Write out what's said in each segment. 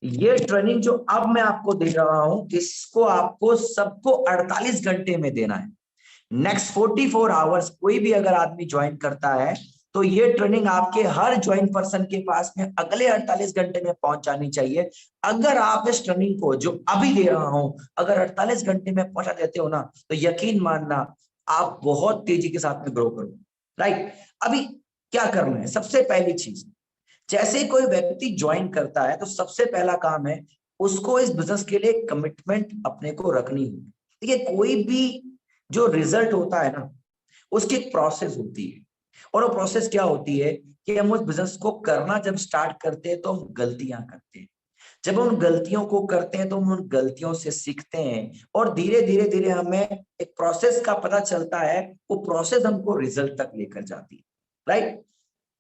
ये ट्रेनिंग जो अब मैं आपको दे रहा हूं, इसको आपको सबको 48 घंटे में देना है। नेक्स्ट 44 आवर्स कोई भी अगर आदमी ज्वाइन करता है तो ये ट्रेनिंग आपके हर ज्वाइन पर्सन के पास में अगले 48 घंटे में पहुंच जानी चाहिए। अगर आप इस ट्रेनिंग को जो अभी दे रहा हूं अगर 48 घंटे में पहुंचा देते हो ना, तो यकीन मानना आप बहुत तेजी के साथ में ग्रो करोगे। राइट, अभी क्या करना है? सबसे पहली चीज, जैसे कोई व्यक्ति ज्वाइन करता है तो सबसे पहला काम है उसको इस बिजनेस के लिए कमिटमेंट अपने को रखनी होगी। देखिए, कोई भी जो रिजल्ट होता है ना, उसकी एक प्रोसेस होती है। और वो प्रोसेस क्या होती है कि हम उस बिजनेस को करना जब स्टार्ट करते हैं तो हम गलतियां करते हैं। जब हम उन गलतियों को करते हैं तो हम उन गलतियों से सीखते हैं और धीरे धीरे धीरे हमें एक प्रोसेस का पता चलता है। वो प्रोसेस हमको रिजल्ट तक लेकर जाती है। राइट,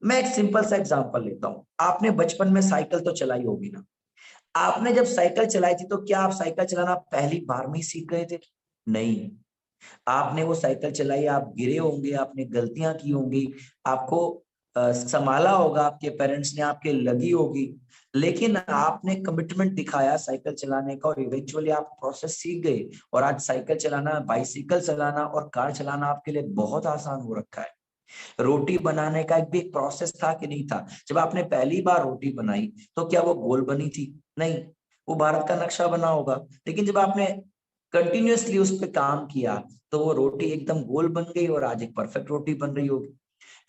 मैं एक सिंपल सा एग्जांपल लेता हूं। आपने बचपन में साइकिल तो चलाई होगी ना। आपने जब साइकिल चलाई थी तो क्या आप साइकिल चलाना पहली बार में ही सीख गए थे? नहीं, आपने वो साइकिल चलाई, आप गिरे होंगे, आपने गलतियां की होंगी, आपको संभाला होगा, आपके पेरेंट्स ने आपके लगी होगी, लेकिन आपने कमिटमेंट दिखाया साइकिल चलाने का और इवेंचुअली आप प्रोसेस सीख गए। और आज साइकिल चलाना, बाइसिकल चलाना और कार चलाना आपके लिए बहुत आसान हो रखा है। रोटी बनाने का भी एक प्रोसेस था कि नहीं था? जब आपने पहली बार रोटी बनाई तो क्या वो गोल बनी थी? नहीं, वो भारत का नक्शा बना होगा। लेकिन जब आपने कंटिन्यूअसली उस पर काम किया तो वो रोटी एकदम गोल बन गई और आज एक परफेक्ट रोटी बन रही होगी।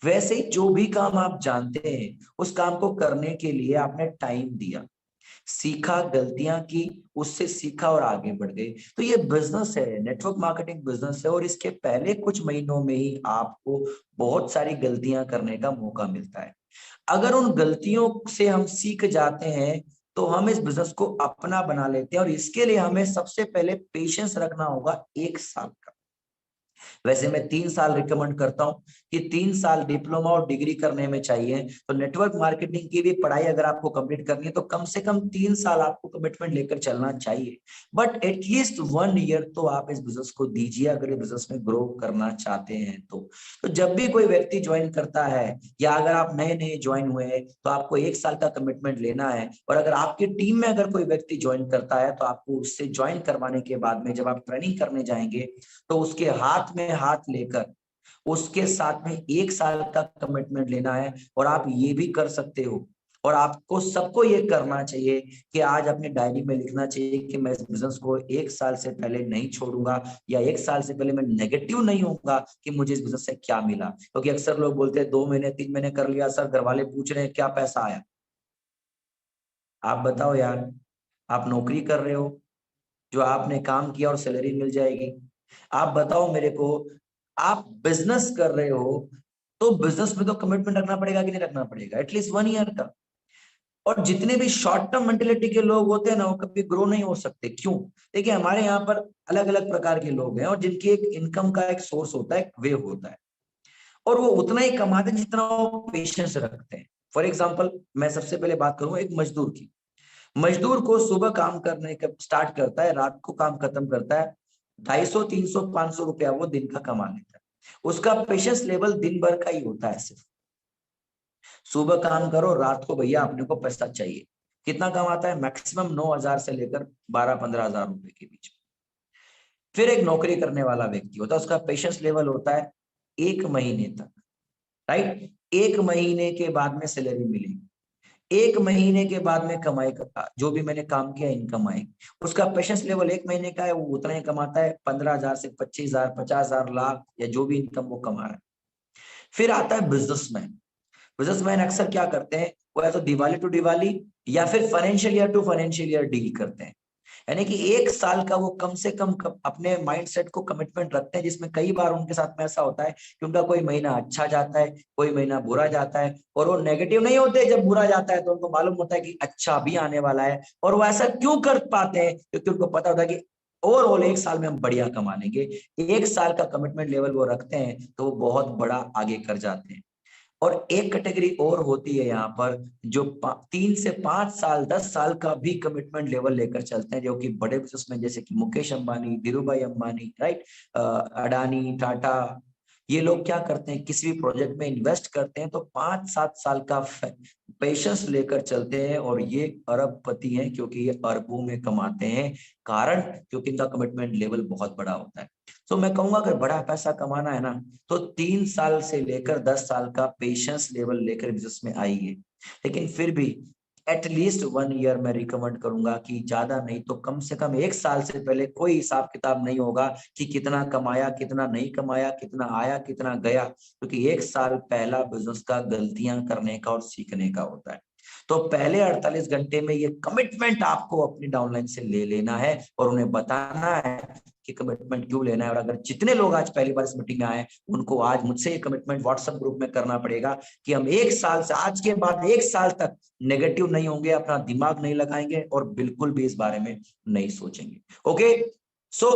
वैसे ही जो भी काम आप जानते हैं उस काम को करने के लिए आपने टाइम दिया, सीखा, गलतियां की, उससे सीखा और आगे बढ़ गए। तो ये बिजनेस है, नेटवर्क मार्केटिंग बिजनेस है और इसके पहले कुछ महीनों में ही आपको बहुत सारी गलतियां करने का मौका मिलता है। अगर उन गलतियों से हम सीख जाते हैं तो हम इस बिजनेस को अपना बना लेते हैं और इसके लिए हमें सबसे पहले पेशेंस रखना होगा 1 साल का। वैसे मैं 3 साल रिकमेंड करता हूँ कि 3 साल डिप्लोमा और डिग्री करने में चाहिए। तो नेटवर्क मार्केटिंग की भी पढ़ाई अगर आपको कंप्लीट करनी है तो कम से कम 3 साल आपको कमिटमेंट लेकर चलना चाहिए। बट एटलीस्ट 1 ईयर तो आप इस बिजनेस को दीजिए अगर ये बिजनेस में ग्रो करना चाहते हैं तो जब भी कोई व्यक्ति ज्वाइन करता है या अगर आप नए नए ज्वाइन हुए हैं तो आपको 1 साल का कमिटमेंट लेना है। और अगर आपकी टीम में अगर कोई व्यक्ति ज्वाइन करता है तो आपको उससे ज्वाइन करवाने के बाद में जब आप ट्रेनिंग करने जाएंगे तो उसके हाथ में हाथ लेकर उसके साथ में 1 साल का कमिटमेंट लेना है। और आप ये भी कर सकते हो और आपको सबको ये करना चाहिए कि आज अपनी डायरी में लिखना चाहिए कि मैं इस बिजनेस को 1 साल से पहले नहीं छोड़ूंगा या 1 साल से पहले मैं नेगेटिव नहीं होऊंगा कि मुझे इस बिजनेस से क्या मिला। क्योंकि अक्सर लोग बोलते हैं 2 महीने 3 महीने कर लिया सर, घर वाले पूछ रहे हैं क्या पैसा आया। आप बताओ यार, आप नौकरी कर रहे हो जो आपने काम किया और सैलरी मिल जाएगी? आप बताओ मेरे को, आप बिजनेस कर रहे हो तो बिजनेस में तो कमिटमेंट रखना पड़ेगा कि नहीं रखना पड़ेगा? एटलीस्ट 1 ईयर का। और जितने भी शॉर्ट टर्म मेंटेलिटी के लोग होते हैं ना वो कभी ग्रो नहीं हो सकते। क्यों? देखिए, हमारे यहाँ पर अलग अलग प्रकार के लोग हैं और जिनकी एक इनकम का एक सोर्स होता है, एक वे होता है, और वो उतना ही कमाते हैं जितना वो पेशेंस रखते हैं। फॉर एग्जाम्पल, मैं सबसे पहले बात करूं एक मजदूर की। मजदूर को सुबह काम करने का स्टार्ट करता है, रात को काम खत्म करता है, 250, 300, 500 रुपया वो दिन का कमा लेता है। उसका पेशेंस लेवल दिन भर का ही होता है। सिर्फ सुबह काम करो, रात को भैया अपने को पैसा चाहिए। कितना कमाता है? मैक्सिमम 9,000 से लेकर 12-15 हजार रुपए के बीच। फिर एक नौकरी करने वाला व्यक्ति होता है, उसका पेशेंस लेवल होता है 1 महीने तक। राइट, 1 महीने के बाद में सैलरी मिलेगी, 1 महीने के बाद में कमाई का जो भी मैंने काम किया इनकम आएगी। उसका पेशेंस लेवल 1 महीने का है, वो उतना ही कमाता है, 15,000 से 25,000, 50,000, लाख या जो भी इनकम वो कमा रहा है। फिर आता है बिजनेसमैन। बिजनेसमैन अक्सर क्या करते हैं, वो या तो दिवाली टू दिवाली या फिर financial year to financial year deal करते हैं। यानी कि 1 साल का वो कम से कम अपने माइंडसेट को कमिटमेंट रखते हैं, जिसमें कई बार उनके साथ में ऐसा होता है कि उनका कोई महीना अच्छा जाता है, कोई महीना बुरा जाता है, और वो नेगेटिव नहीं होते। जब बुरा जाता है तो उनको मालूम होता है कि अच्छा भी आने वाला है, और वो ऐसा क्यों कर पाते हैं? क्योंकि उनको पता होता है कि ओवरऑल 1 साल में हम बढ़िया कमा लेंगे। 1 साल का कमिटमेंट लेवल वो रखते हैं तो वो बहुत बड़ा आगे कर जाते हैं। और एक कैटेगरी और होती है यहाँ पर जो 3 से 5 साल 10 साल का भी कमिटमेंट लेवल लेकर चलते हैं, जो कि बड़े बिजनेसमैन जैसे कि मुकेश अंबानी, धीरू भाई अंबानी, राइट, अडानी, टाटा, ये लोग क्या करते हैं, किसी भी प्रोजेक्ट में इन्वेस्ट करते हैं तो 5-7 साल का पेशेंस लेकर चलते हैं और ये अरबपति हैं, क्योंकि ये अरबों में कमाते हैं। कारण क्योंकि इनका कमिटमेंट लेवल बहुत बड़ा होता है। तो मैं कहूंगा अगर बड़ा पैसा कमाना है ना, तो 3 साल से लेकर 10 साल का पेशेंस लेवल लेकर बिजनेस में आइए। लेकिन फिर भी एटलीस्ट 1 ईयर मैं रिकमेंड करूंगा कि ज्यादा नहीं तो कम से कम 1 साल से पहले कोई हिसाब किताब नहीं होगा कि कितना कमाया, कितना नहीं कमाया, कितना आया, कितना गया, क्योंकि 1 साल पहला बिजनेस का गलतियां करने का और सीखने का होता है। तो पहले 48 घंटे में ये कमिटमेंट आपको अपनी डाउनलाइन से ले लेना है और उन्हें बताना है कि कमिटमेंट क्यों लेना है। और अगर जितने लोग आज पहली बार इस मीटिंग में आए, उनको आज मुझसे ये कमिटमेंट व्हाट्सएप ग्रुप में करना पड़ेगा कि हम 1 साल से, आज के बाद 1 साल तक नेगेटिव नहीं होंगे, अपना दिमाग नहीं लगाएंगे और बिल्कुल भी इस बारे में नहीं सोचेंगे। ओके, सो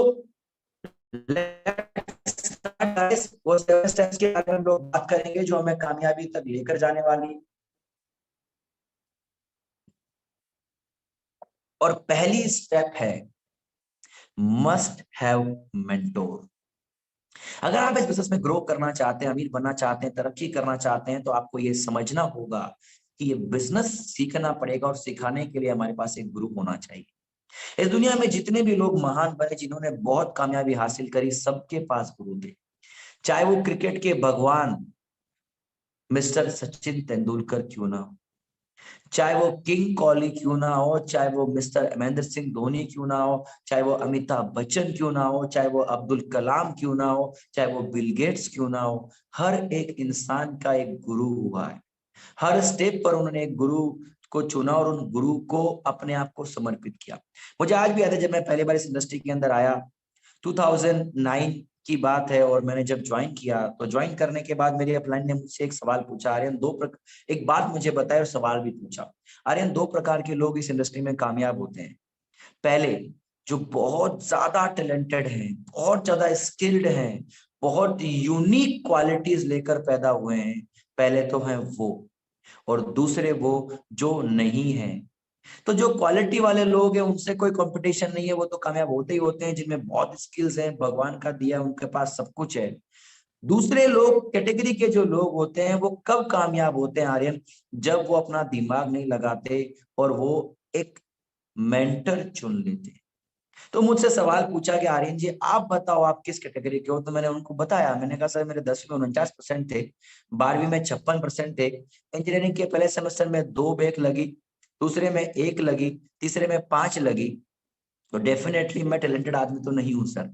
वो 7 स्टेप्स के बारे में हम लोग बात करेंगे जो हमें कामयाबी तक लेकर जाने वाली। और पहली स्टेप है मस्ट हैव मेंटोर। अगर आप इस बिजनेस में ग्रो करना चाहते हैं, अमीर बनना चाहते हैं, तरक्की करना चाहते हैं, तो आपको ये समझना होगा कि ये बिजनेस सीखना पड़ेगा और सिखाने के लिए हमारे पास एक गुरु होना चाहिए। इस दुनिया में जितने भी लोग महान बने, जिन्होंने बहुत कामयाबी हासिल करी, सबके पास गुरु थे। चाहे वो क्रिकेट के भगवान मिस्टर सचिन तेंदुलकर क्यों ना हो, चाहे वो किंग कोहली क्यों ना हो, चाहे वो मिस्टर महेंद्र सिंह धोनी क्यों ना हो, चाहे वो अमिताभ बच्चन क्यों ना हो, चाहे वो अब्दुल कलाम क्यों ना हो, चाहे वो बिल गेट्स क्यों ना हो, हर एक इंसान का एक गुरु हुआ है। हर स्टेप पर उन्होंने एक गुरु को चुना और उन गुरु को अपने आप को समर्पित किया। मुझे आज भी याद है जब मैं पहली बार इस इंडस्ट्री के अंदर आया, 2009 की बात है, और मैंने जब ज्वाइन किया तो ज्वाइन करने के बाद मेरे अपलाइन ने मुझसे एक सवाल पूछा, आर्यन एक बात मुझे बताया और सवाल भी पूछा, आर्यन 2 प्रकार के लोग इस इंडस्ट्री में कामयाब होते हैं। पहले जो बहुत ज्यादा टैलेंटेड हैं, बहुत ज्यादा स्किल्ड हैं, बहुत यूनिक क्वालिटीज लेकर पैदा हुए हैं, पहले तो हैं वो, और दूसरे वो जो नहीं है। तो जो क्वालिटी वाले लोग हैं उनसे कोई कंपटीशन नहीं है, वो तो कामयाब होते ही होते हैं, जिनमें बहुत स्किल्स हैं, भगवान का दिया, उनके पास सब कुछ है। दूसरे लोग, कैटेगरी के जो लोग होते हैं, वो कब कामयाब होते हैं आर्यन, जब वो अपना दिमाग नहीं लगाते और वो एक मेंटर चुन लेते हैं। तो मुझसे सवाल पूछा कि आर्यन जी आप बताओ आप किस कैटेगरी के हो, तो मैंने उनको बताया, मैंने कहा सर मेरे 10वीं में 49% थे, 12वीं में 56% थे, इंजीनियरिंग के पहले सेमेस्टर में 2 बैक लगी, दूसरे में 1 लगी, तीसरे में 5 लगी, तो डेफिनेटली मैं टैलेंटेड आदमी तो नहीं हूं सर,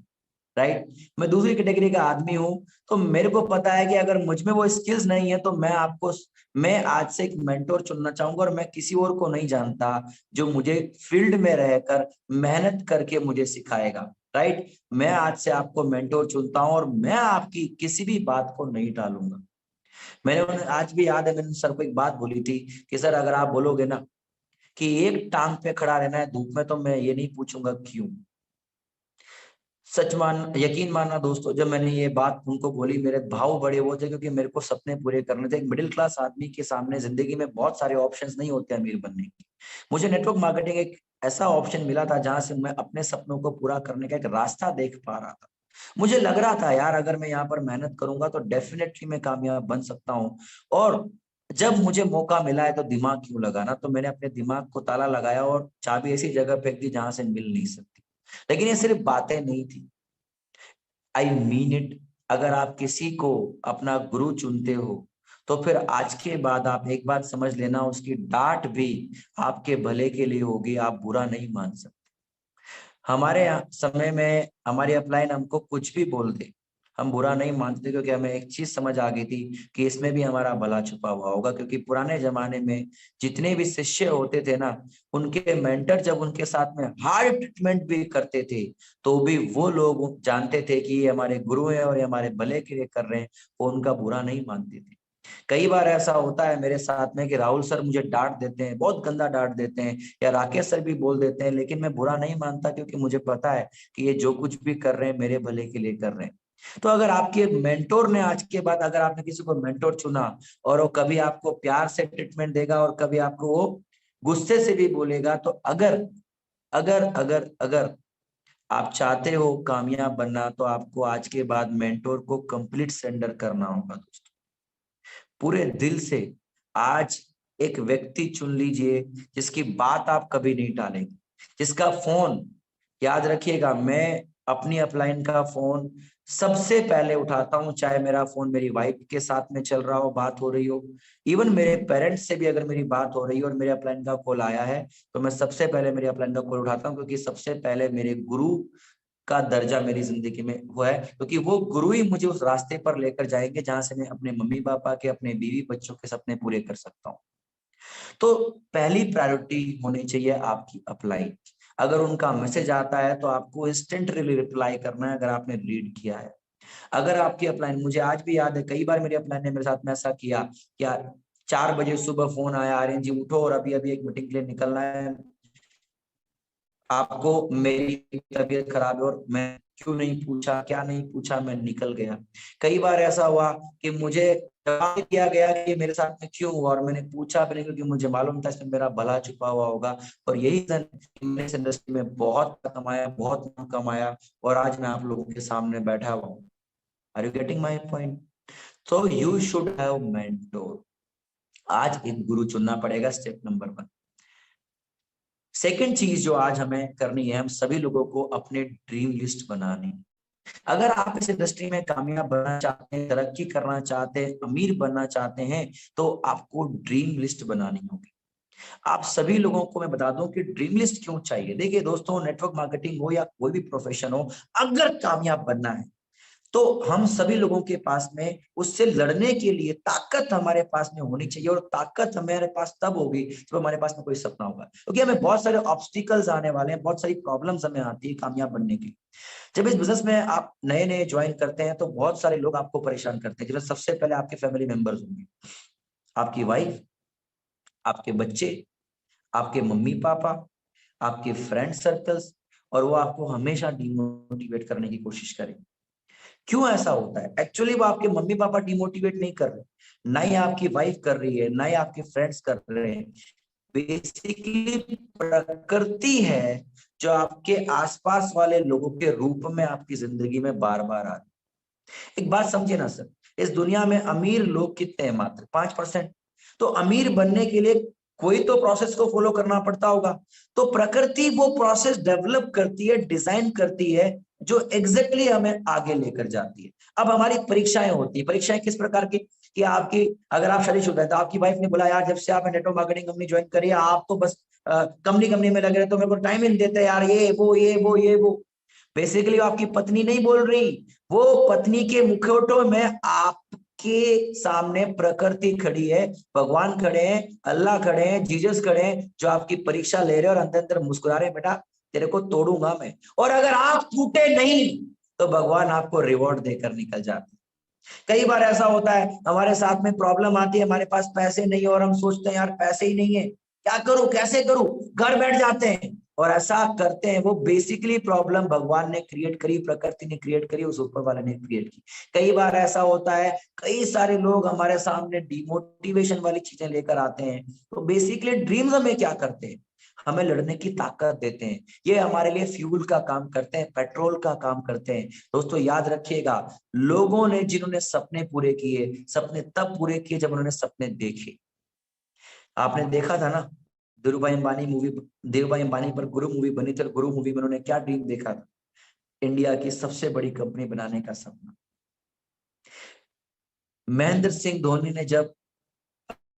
राइट। मैं दूसरी कैटेगरी का आदमी हूं। तो मेरे को पता है कि अगर मुझ में वो स्किल्स नहीं है तो मैं आज से एक मेंटोर चुनना चाहूंगा, और मैं किसी और को नहीं जानता जो मुझे फील्ड में रहकर मेहनत करके मुझे सिखाएगा, राइट। मैं आज से आपको मेंटोर चुनता हूं और मैं आपकी किसी भी बात को नहीं टालूंगा। मैंने उन्हें आज भी याद है, मैंने सर को एक बात बोली थी कि सर अगर आप बोलोगे ना कि एक टांग पे खड़ा रहना है धूप में, तो मैं ये नहीं पूछूंगा क्यों। यकीन मानना दोस्तों, जब मैंने ये बात उनको बोली, मेरे भाव बड़े वो थे, क्योंकि मेरे को सपने पूरे करने थे। एक मिडिल क्लास आदमी के सामने जिंदगी में बहुत सारे ऑप्शंस नहीं होते अमीर बनने के। मुझे नेटवर्क मार्केटिंग एक ऐसा ऑप्शन मिला था जहां से मैं अपने सपनों को पूरा करने का एक रास्ता देख पा रहा था। मुझे लग रहा था यार अगर मैं यहाँ पर मेहनत करूंगा तो डेफिनेटली मैं कामयाब बन सकता हूँ। और जब मुझे मौका मिला है तो दिमाग क्यों लगाना, तो मैंने अपने दिमाग को ताला लगाया और चाबी ऐसी जगह फेंक दी जहां से मिल नहीं सकती। लेकिन ये सिर्फ बातें नहीं थी, आई मीन इट। अगर आप किसी को अपना गुरु चुनते हो तो फिर आज के बाद आप एक बात समझ लेना, उसकी डांट भी आपके भले के लिए होगी, आप बुरा नहीं मान सकते। हमारे समय में हमारी अपलाइन हमको कुछ भी बोल दे, हम बुरा नहीं मानते, क्योंकि हमें एक चीज समझ आ गई थी कि इसमें भी हमारा भला छुपा हुआ होगा। क्योंकि पुराने जमाने में जितने भी शिष्य होते थे ना, उनके मेंटर जब उनके साथ में हार्ड ट्रीटमेंट भी करते थे, तो भी वो लोग जानते थे कि ये हमारे गुरु हैं और ये हमारे भले के लिए कर रहे हैं, वो उनका बुरा नहीं मानते थे। कई बार ऐसा होता है मेरे साथ में कि राहुल सर मुझे डांट देते हैं, बहुत गंदा डांट देते हैं, या राकेश सर भी बोल देते हैं, लेकिन मैं बुरा नहीं मानता, क्योंकि मुझे पता है कि ये जो कुछ भी कर रहे हैं मेरे भले के लिए कर रहे हैं। तो अगर आपके मेंटोर ने आज के बाद, अगर आपने किसी को मेंटोर चुना और वो कभी आपको प्यार से ट्रीटमेंट देगा और कभी आपको वो गुस्से से भी बोलेगा, तो अगर अगर अगर अगर आप चाहते हो कामयाब बनना, तो आपको आज के बाद मेंटोर को कंप्लीट सरेंडर करना होगा दोस्तों। पूरे दिल से आज एक व्यक्ति चुन लीजिए जिसकी बात आप कभी नहीं टालेंगे, जिसका फोन, याद रखिएगा, मैं अपनी अपलाइन का फोन सबसे पहले उठाता हूं, चाहे मेरा फोन मेरी वाइफ के साथ में चल रहा हो, बात हो रही हो, इवन मेरे पेरेंट्स से भी अगर मेरी बात हो रही है और मेरे अपलाइन का कॉल आया है, तो मैं सबसे पहले मेरे अपलाइन का कॉल उठाता हूं, क्योंकि सबसे पहले मेरे गुरु का दर्जा मेरी जिंदगी में वो है, क्योंकि वो गुरु ही मुझे उस रास्ते पर लेकर जाएंगे जहां से मैं अपने मम्मी पापा के, अपने बीवी बच्चों के सपने पूरे कर सकता हूँ। तो पहली प्रायोरिटी होनी चाहिए आपकी अप्लाई। अगर उनका मैसेज आता है तो आपको इंस्टेंटली रिप्लाई करना है, अगर आपने रीड किया है। अगर आपकी अपलाइन, मुझे आज भी याद है कई बार मेरी अपलाइन ने मेरे साथ में ऐसा किया, क्या 4 बजे सुबह फोन आया, आर्यन जी उठो और अभी अभी एक मीटिंग के लिए निकलना है, आपको मेरी तबीयत खराब है, और मैं क्यों नहीं पूछा, क्या नहीं पूछा, मैं निकल गया। कई बार ऐसा हुआ कि मुझे जवाब दिया गया कि मेरे साथ में क्यों हुआ, और मैंने पूछा भी नहीं, क्योंकि मुझे मालूम था इसमें मेरा भला छुपा हुआ होगा। और यही मैंने इस इंडस्ट्री में बहुत कमाया, बहुत नाम कमाया, और आज मैं आप लोगों के सामने बैठा हुआ हूँ। Are you getting my point? तो यू शुड हैव मेंटोर। आज एक गुरु चुनना पड़ेगा, स्टेप नंबर 1। सेकेंड चीज जो आज हमें करनी है, हम सभी लोगों को अपने ड्रीम लिस्ट बनानी। अगर आप इस इंडस्ट्री में कामयाब बनना चाहते हैं, तरक्की करना चाहते हैं, अमीर बनना चाहते हैं, तो आपको ड्रीम लिस्ट बनानी होगी। आप सभी लोगों को मैं बता दूं कि ड्रीम लिस्ट क्यों चाहिए। देखिए दोस्तों, नेटवर्क मार्केटिंग हो या कोई भी प्रोफेशन हो, अगर कामयाब बनना है तो हम सभी लोगों के पास में उससे लड़ने के लिए ताकत हमारे पास में होनी चाहिए। और ताकत हमारे पास तब होगी जब हमारे पास में कोई सपना होगा, क्योंकि हमें बहुत सारे ऑब्स्टिकल्स आने वाले हैं, बहुत सारी प्रॉब्लम्स हमें आती है कामयाब बनने के लिए। जब इस बिजनेस में आप नए नए ज्वाइन करते हैं तो बहुत सारे लोग आपको परेशान करते हैं। जैसे सबसे पहले आपके फैमिली मेंबर्स होंगे, आपकी वाइफ, आपके बच्चे, आपके मम्मी पापा, आपके फ्रेंड सर्कल्स, और वो आपको हमेशा डिमोटिवेट करने की कोशिश करेंगे। क्यों ऐसा होता है? एक्चुअली वो आपके मम्मी पापा डिमोटिवेट नहीं कर रहे, ना ही आपकी वाइफ कर रही है, ना ही आपके फ्रेंड्स कर रहे हैं। बेसिकली प्रकृति है जो आपके आसपास वाले लोगों के रूप में आपकी जिंदगी में बार बार आती है। एक बात समझिए ना सर, इस दुनिया में अमीर लोग कितने हैं? मात्र 5%। तो अमीर बनने के लिए कोई तो प्रोसेस को फॉलो करना पड़ता होगा। तो प्रकृति वो प्रोसेस डेवलप करती है, डिजाइन करती है, जो एग्जैक्टली हमें आगे लेकर जाती है। अब हमारी परीक्षाएं होती है। परीक्षाएं किस प्रकार की? कि आपकी, अगर आप शादीशुदा है तो आपकी वाइफ ने बोला, यार जब से आपने नेटवर्क मार्केटिंग कंपनी ज्वाइन करी है, आप तो बस कंपनी कंपनी में लगे रहे, तो मेरे को टाइम ही नहीं देते यार, ये वो ये वो ये वो। बेसिकली आपकी पत्नी नहीं बोल रही, वो पत्नी के मुखौटों में आपके सामने प्रकृति खड़ी है, भगवान खड़े हैं, अल्लाह खड़े हैं, जीसस खड़े हैं, जो आपकी परीक्षा ले रहे हैं और अंदर अंदर मुस्कुरा रहे हैं, बेटा तेरे को तोड़ूंगा मैं। और अगर आप टूटे नहीं तो भगवान आपको रिवॉर्ड देकर निकल जाते हैं। कई बार ऐसा होता है, हमारे साथ में प्रॉब्लम आती है, हमारे पास पैसे नहीं है और हम सोचते हैं यार पैसे ही नहीं है, क्या करूं, कैसे करूं, घर बैठ जाते हैं और ऐसा करते हैं। वो बेसिकली प्रॉब्लम भगवान ने क्रिएट करी, प्रकृति ने क्रिएट करी, उस ऊपर वाले ने क्रिएट की। कई बार ऐसा होता है, कई सारे लोग हमारे सामने डिमोटिवेशन वाली चीजें लेकर आते हैं। तो बेसिकली ड्रीम्स हमें क्या करते हैं? हमें लड़ने की ताकत देते हैं। ये हमारे लिए फ्यूल का काम करते हैं, पेट्रोल का काम करते हैं। दोस्तों याद रखिएगा, लोगों ने, जिन्होंने सपने पूरे किए, सपने तब पूरे किए जब उन्होंने सपने देखे। आपने देखा था ना, धीरूभाई अंबानी पर गुरु मूवी बनी थी, गुरु मूवी में उन्होंने क्या ड्रीम देखा था? इंडिया की सबसे बड़ी कंपनी बनाने का सपना। महेंद्र सिंह धोनी ने जब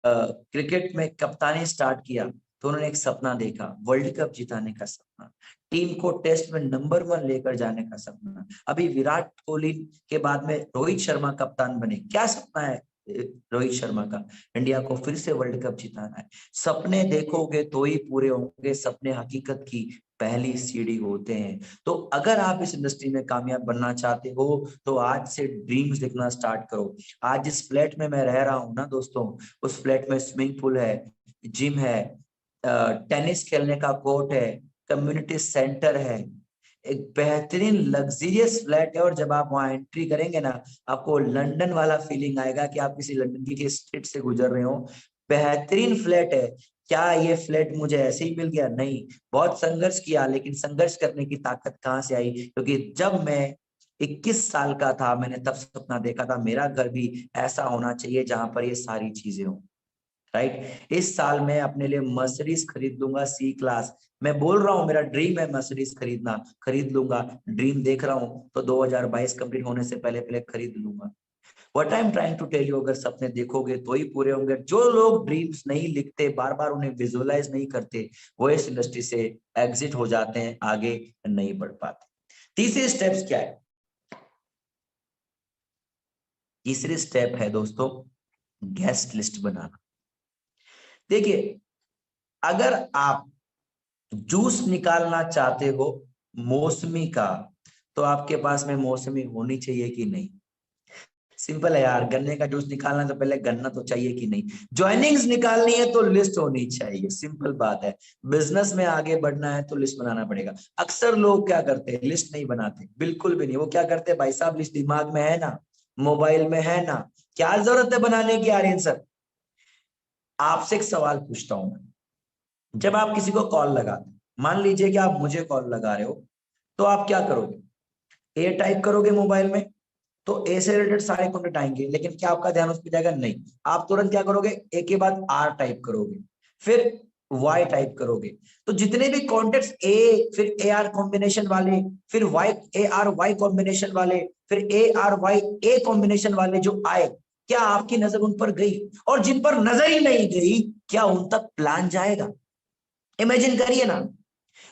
क्रिकेट में कप्तानी स्टार्ट किया तो उन्होंने एक सपना देखा, वर्ल्ड कप जिताने का सपना, टीम को टेस्ट में नंबर 1 लेकर जाने का सपना। अभी विराट कोहली के बाद में रोहित शर्मा कप्तान बने, क्या सपना है रोहित शर्मा का? इंडिया को फिर से वर्ल्ड कप जिताना है। सपने देखोगे तो ही पूरे होंगे, सपने हकीकत की पहली सीढ़ी होते हैं। तो अगर आप इस इंडस्ट्री में कामयाब बनना चाहते हो तो आज से ड्रीम्स देखना स्टार्ट करो। आज जिस फ्लैट में मैं रह रहा हूँ ना दोस्तों, उस फ्लैट में स्विमिंग पूल है, जिम है, टेनिस खेलने का कोर्ट है, कम्युनिटी सेंटर है, एक बेहतरीन लग्जरियस फ्लैट है। और जब आप वहां एंट्री करेंगे ना, आपको लंदन वाला फीलिंग आएगा कि आप किसी लंदन की स्ट्रीट से गुजर रहे हो। बेहतरीन फ्लैट है, क्या ये फ्लैट मुझे ऐसे ही मिल गया? नहीं, बहुत संघर्ष किया, लेकिन संघर्ष करने की ताकत कहाँ से आई? क्योंकि जब मैं 21 साल का था, मैंने तब सपना देखा था मेरा घर भी ऐसा होना चाहिए जहां पर ये सारी चीजें हो। राइट, इस साल मैं अपने लिए मर्सिडीज खरीद लूंगा सी क्लास। मैं बोल रहा हूँ मेरा ड्रीम है मर्सिडीज खरीदना, खरीद लूंगा। ड्रीम देख रहा हूँ तो 2022 कंप्लीट होने से पहले पहले खरीद लूंगा। What I am trying to tell you, अगर सपने देखोगे तो ही पूरे होंगे। जो लोग ड्रीम्स नहीं लिखते, बार बार उन्हें विजुअलाइज नहीं करते, वो इस इंडस्ट्री से एग्जिट हो जाते हैं, आगे नहीं बढ़ पाते। तीसरी स्टेप्स क्या है? तीसरी स्टेप है दोस्तों, गेस्ट लिस्ट बनाना। देखिए, अगर आप जूस निकालना चाहते हो मौसमी का, तो आपके पास में मौसमी होनी चाहिए कि नहीं? सिंपल है यार, गन्ने का जूस निकालना है तो पहले गन्ना तो चाहिए कि नहीं? ज्वाइनिंग्स निकालनी है तो लिस्ट होनी चाहिए, सिंपल बात है। बिजनेस में आगे बढ़ना है तो लिस्ट बनाना पड़ेगा। अक्सर लोग क्या करते हैं, लिस्ट नहीं बनाते, बिल्कुल भी नहीं। वो क्या करते हैं, भाई साहब लिस्ट दिमाग में है ना, मोबाइल में है ना, क्या जरूरत है बनाने की? आर्यन सर, आपसे एक सवाल पूछता हूं मैं। जब आप किसी को कॉल लगाते, मान लीजिए कि आप मुझे कॉल लगा रहे हो, तो आप क्या करोगे? ए टाइप करोगे मोबाइल में, तो ए से रिलेटेड सारे कॉन्टेक्ट आएंगे, लेकिन क्या आपका ध्यान उस पर जाएगा? नहीं। आप तुरंत क्या करोगे, ए के बाद आर टाइप करोगे, फिर वाई टाइप करोगे। तो जितने भी कॉन्टेक्ट्स ए, फिर ए आर कॉम्बिनेशन वाले, फिर Y, A R Y combination वाले, फिर A R Y A combination वाले जो आए, क्या आपकी नजर उन पर गई? और जिन पर नजर ही नहीं गई, क्या उन तक प्लान जाएगा? इमेजिन करिए ना,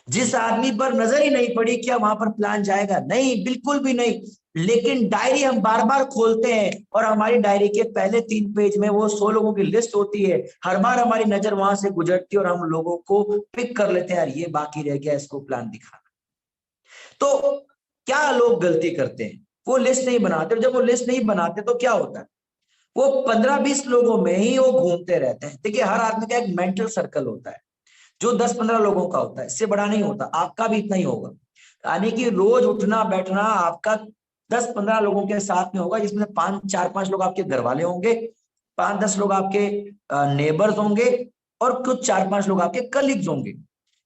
जिस आदमी पर नजर ही नहीं पड़ी, क्या वहां पर प्लान जाएगा? नहीं, बिल्कुल भी नहीं। लेकिन डायरी हम बार बार खोलते हैं और हमारी डायरी के पहले 3 पेज में वो 100 लोगों की लिस्ट होती है। हर बार हमारी नजर वहां से गुजरती है और हम लोगों को पिक कर लेते हैं, यार ये बाकी रह गया, इसको प्लान दिखाना। तो क्या लोग गलती करते हैं, वो लिस्ट नहीं बनाते। जब वो लिस्ट नहीं बनाते तो क्या होता है, वो 15-20 लोगों में ही वो घूमते रहते हैं। देखिए, हर आदमी का एक मेंटल सर्कल होता है जो 10-15 लोगों का होता है, इससे बड़ा नहीं होता। आपका भी इतना ही होगा, यानी कि रोज उठना बैठना आपका 10-15 लोगों के साथ में होगा, जिसमें 4-5 लोग आपके घर वाले होंगे, 5-10 लोग आपके नेबर्स होंगे, और कुछ 4-5 लोग आपके कलीग्स होंगे।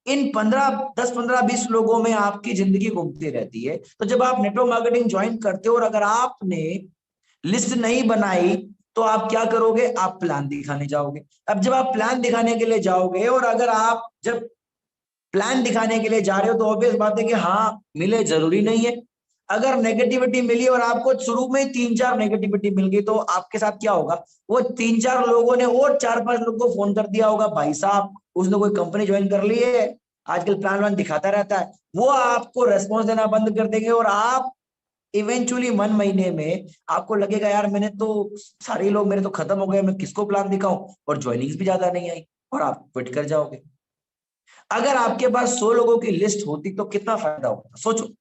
इन 10-15-20 लोगों में आपकी जिंदगी घूमती रहती है। तो जब आप नेटवर्क मार्केटिंग ज्वाइन करते हो और अगर आपने लिस्ट नहीं बनाई, तो आप क्या करोगे, आप प्लान दिखाने जाओगे। अब जब आप प्लान दिखाने के लिए जाओगे, और अगर आप जब प्लान दिखाने के लिए जा रहे हो, तो ऑब्वियस बात है कि हाँ मिले, जरूरी नहीं है। अगर नेगेटिविटी मिली और आपको शुरू में 3-4 नेगेटिविटी मिल गई, तो आपके साथ क्या होगा, वो 3-4 लोगों ने और 4-5 लोग को फोन कर दिया होगा, भाई साहब उसने कोई कंपनी ज्वाइन कर ली है, आजकल प्लान वान दिखाता रहता है। वो आपको रेस्पॉन्स देना बंद कर देंगे, और आप इवेंचुअली 1 महीने में आपको लगेगा, यार मैंने तो, सारे लोग मेरे तो खत्म हो गए, मैं किसको प्लान दिखाऊं, और ज्वाइनिंग्स भी ज्यादा नहीं आई, और आप क्विट कर जाओगे। अगर आपके पास 100 लोगों की लिस्ट होती तो कितना फायदा होता, सोचो।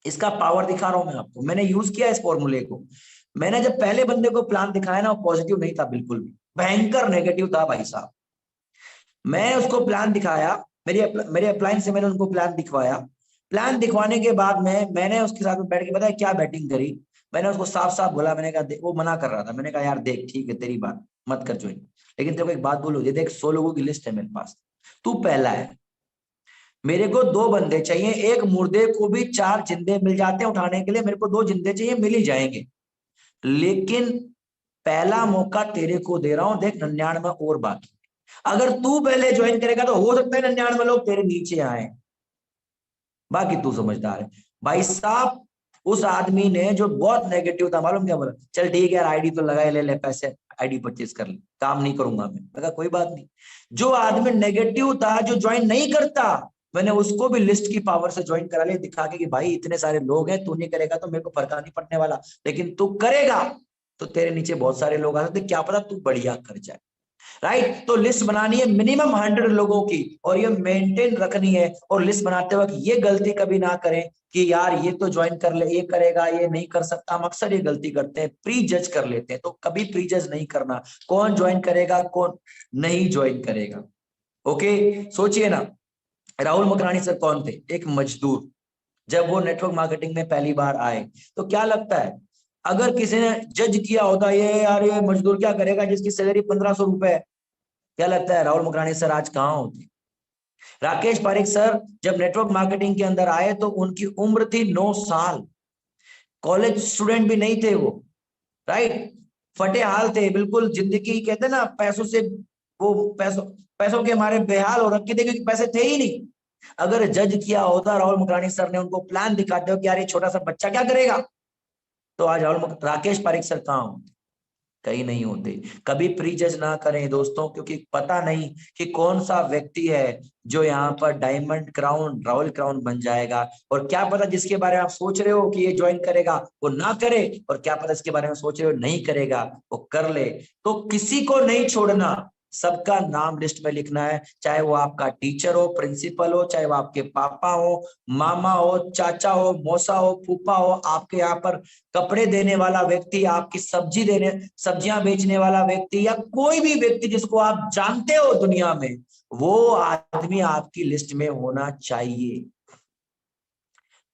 इसका पावर दिखा रहा हूं मैं आपको, मैंने यूज किया इस फॉर्मूले को। मैंने जब पहले बंदे को प्लान दिखाया ना, वो पॉजिटिव नहीं था बिल्कुल भी, भयंकर नेगेटिव था भाई साहब। मैं उसको प्लान दिखाया, मेरे अपलाइन से मैंने उनको प्लान दिखवाया। प्लान दिखवाने के बाद में मैंने उसके साथ में बैठ के, पता है क्या बैटिंग करी? मैंने उसको साफ साफ बोला, मैंने कहा, वो मना कर रहा था, मैंने कहा यार देख ठीक है तेरी बात, मत कर ज्वाइन, लेकिन तेरे को एक बात बोलू, ये देख 100 लोगों की लिस्ट है मेरे पास, तू पहला है, मेरे को 2 बंदे चाहिए, एक मुर्दे को भी 4 जिंदे मिल जाते हैं उठाने के लिए, मेरे को 2 जिंदे चाहिए, मिल ही जाएंगे। लेकिन पहला मौका तेरे को दे रहा हूं, देख 99 और बाकी। अगर तू पहले ज्वाइन करेगा तो हो सकता है 99 लोग तेरे नीचे आए, बाकी तू समझदार है। भाई साहब, उस आदमी ने जो बहुत नेगेटिव था, मालूम क्या बोला? चल ठीक है यार, आईडी तो लगा, ले ले पैसे, आईडी परचेज कर ले, काम नहीं करूंगा मैं। कहा कोई बात नहीं। जो आदमी नेगेटिव था, जो ज्वाइन नहीं करता, मैंने उसको भी लिस्ट की पावर से ज्वाइन करा लिया, दिखा के कि भाई इतने सारे लोग हैं, तू नहीं करेगा तो मेरे को फर्क नहीं पड़ने वाला, लेकिन तू करेगा तो तेरे नीचे बहुत सारे लोग आ सकते, क्या पता तू बढ़िया कर जाए। राइट, तो लिस्ट बनानी है मिनिमम 100 लोगों की, और ये मेंटेन रखनी है। और लिस्ट बनाते वक्त ये गलती कभी ना करें कि यार ये तो ज्वाइन कर ले, ये करेगा, ये नहीं कर सकता। हम अक्सर ये गलती करते हैं, प्री जज कर लेते हैं, तो कभी प्री जज नहीं करना, कौन ज्वाइन करेगा कौन नहीं ज्वाइन करेगा। ओके, सोचिए ना, राहुल मकरानी सर कौन थे? एक मजदूर। जब वो नेटवर्क मार्केटिंग में पहली बार आए, तो क्या लगता है, अगर किसी ने जज किया होता, ये यार ये मजदूर क्या करेगा जिसकी सैलरी 1500 रुपए है, क्या लगता है राहुल मकरानी सर आज कहाँ होते? राकेश पारिक सर जब नेटवर्क मार्केटिंग के अंदर आए तो उनकी उम्र थी 9 साल, कॉलेज स्टूडेंट भी नहीं थे वो, राइट, फटे हाल थे बिल्कुल, जिंदगी कहते ना पैसों से, वो पैसों पैसों के हमारे बेहाल हो रखे थे क्योंकि पैसे थे ही नहीं। अगर जज किया होता राहुल मकरानी सर ने, उनको प्लान दिखाते हो कि यार ये छोटा सा बच्चा क्या करेगा, तो आज राकेश पारिक सर कहाँ होते? कहीं नहीं होते। कभी प्री जज ना करें दोस्तों, क्योंकि पता नहीं कि कौन सा व्यक्ति है जो यहाँ पर डायमंड क्राउन, रॉयल क्राउन बन जाएगा, और क्या पता जिसके बारे में आप सोच रहे हो कि ये ज्वाइन करेगा वो ना करे, और क्या पता इसके बारे में सोच रहे हो नहीं करेगा वो कर ले। तो किसी को नहीं छोड़ना, सबका नाम लिस्ट में लिखना है, चाहे वो आपका टीचर हो, प्रिंसिपल हो, चाहे वो आपके पापा हो, मामा हो, चाचा हो, मौसा हो, फूफा हो, आपके यहाँ पर कपड़े देने वाला व्यक्ति, आपकी सब्जियां बेचने वाला व्यक्ति, या कोई भी व्यक्ति जिसको आप जानते हो दुनिया में, वो आदमी आपकी लिस्ट में होना चाहिए।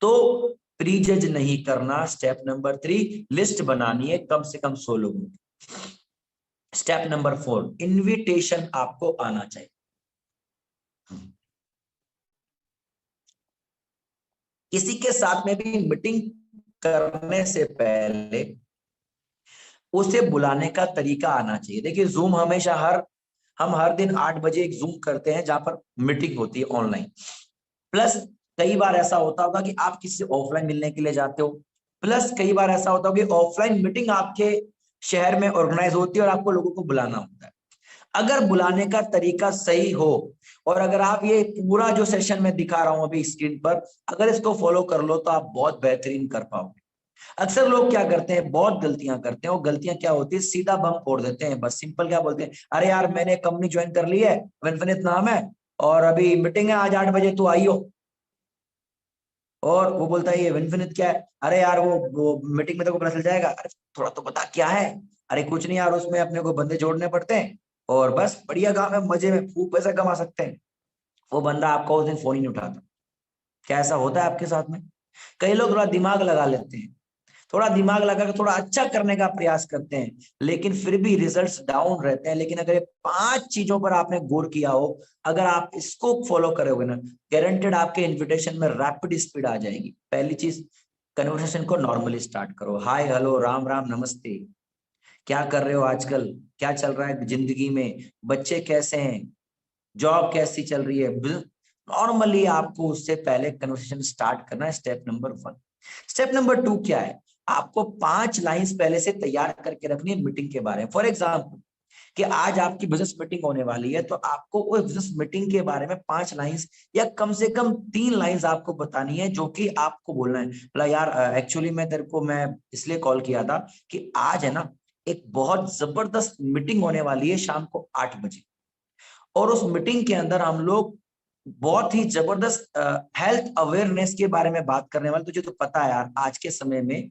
तो प्री जज नहीं करना, स्टेप नंबर 3, लिस्ट बनानी है कम से कम 100 लोगों की। स्टेप नंबर 4, इनविटेशन आपको आना चाहिए। किसी के साथ में भी मीटिंग करने से पहले उसे बुलाने का तरीका आना चाहिए। देखिए जूम हमेशा हम हर दिन 8 बजे एक जूम करते हैं जहां पर मीटिंग होती है ऑनलाइन, प्लस कई बार ऐसा होता होगा कि आप किसी से ऑफलाइन मिलने के लिए जाते हो, प्लस कई बार ऐसा होता होगा कि ऑफलाइन मीटिंग आपके शहर में ऑर्गेनाइज होती है और आपको लोगों को बुलाना होता है। अगर बुलाने का तरीका सही हो, और अगर आप ये पूरा जो सेशन में दिखा रहा हूं अभी स्क्रीन पर, अगर इसको फॉलो कर लो तो आप बहुत बेहतरीन कर पाओगे। अक्सर लोग क्या करते हैं, बहुत गलतियां करते हैं, वो गलतियां क्या होती है, सीधा बम फोड़ देते हैं, बस सिंपल क्या बोलते हैं, अरे यार मैंने कंपनी ज्वाइन कर ली है, विनफिनिट नाम है, और अभी मीटिंग है आज 8 बजे, तू आइयो। और वो बोलता है ये विनफिनिट क्या है, अरे यार वो मीटिंग में तो पता चल जाएगा, अरे थोड़ा तो बता क्या है, अरे कुछ नहीं यार, उसमें अपने को बंदे जोड़ने पड़ते हैं और बस बढ़िया काम है, मजे में खूब पैसा कमा सकते हैं। वो बंदा आपका उस दिन फोन ही नहीं उठाता। क्या ऐसा होता है आपके साथ में? कई लोग थोड़ा दिमाग लगा लेते हैं, थोड़ा दिमाग लगा के थोड़ा अच्छा करने का प्रयास करते हैं, लेकिन फिर भी रिजल्ट्स डाउन रहते हैं। लेकिन अगर ये 5 चीजों पर आपने गौर किया हो, अगर आप इसको फॉलो करोगे ना, गारंटेड आपके इन्विटेशन में रैपिड स्पीड आ जाएगी। पहली चीज, कन्वर्सेशन को नॉर्मली स्टार्ट करो, हाय हेलो राम राम नमस्ते, क्या कर रहे हो आजकल, क्या चल रहा है जिंदगी में, बच्चे कैसे हैं, जॉब कैसी चल रही है, नॉर्मली आपको उससे पहले कन्वर्सेशन स्टार्ट करना है, स्टेप नंबर 1। स्टेप नंबर 2 क्या है, आपको 5 लाइंस पहले से तैयार करके रखनी है मीटिंग के बारे में। फॉर एग्जाम्पल कि आज आपकी बिजनेस मीटिंग होने वाली है, तो आपको उस बिजनेस मीटिंग के बारे में 5 लाइंस या कम से कम 3 लाइंस आपको बतानी है, जो कि आपको बोलना है, बोला यार एक्चुअली मैं इसलिए कॉल किया था कि आज है ना एक बहुत जबरदस्त मीटिंग होने वाली है शाम को 8 बजे, और उस मीटिंग के अंदर हम लोग बहुत ही जबरदस्त हेल्थ अवेयरनेस के बारे में बात करने वाले। तुझे तो पता है यार आज के समय में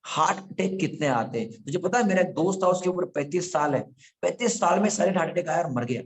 हार्ट अटैक कितने आते हैं, तुझे पता है मेरा एक दोस्त था उसकी उम्र 35 साल है, 35 साल में साइलेंट हार्ट अटैक आया और मर गया।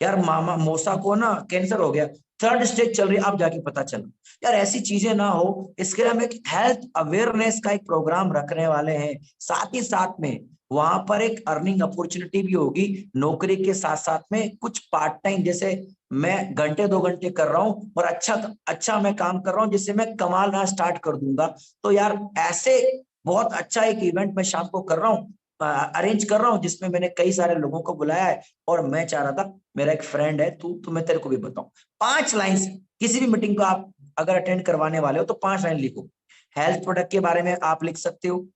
यार मामा मौसा को ना कैंसर हो गया, 3rd स्टेज चल रही है, अब जाके पता चला। यार ऐसी चीजें ना हो, इसके लिए हम एक हेल्थ अवेयरनेस का एक प्रोग्राम रखने वाले हैं। साथ ही साथ में वहां पर एक अर्निंग अपॉर्चुनिटी भी होगी, नौकरी के साथ साथ में कुछ पार्ट टाइम, जैसे मैं घंटे 2 घंटे कर रहा हूँ और अच्छा अच्छा मैं काम कर रहा हूँ जिससे मैं कमाना स्टार्ट कर दूंगा। तो यार ऐसे बहुत अच्छा एक इवेंट मैं शाम को कर रहा हूँ, अरेंज कर रहा हूँ, जिसमें मैंने कई सारे लोगों को बुलाया है, और मैं चाह रहा था मेरा एक फ्रेंड है तू, तो मैं तेरे को भी बताऊं। 5 लाइन, किसी भी मीटिंग को आप अगर अटेंड करवाने वाले हो तो 5 लाइन लिखो। हेल्थ प्रोडक्ट के बारे में आप लिख सकते हो,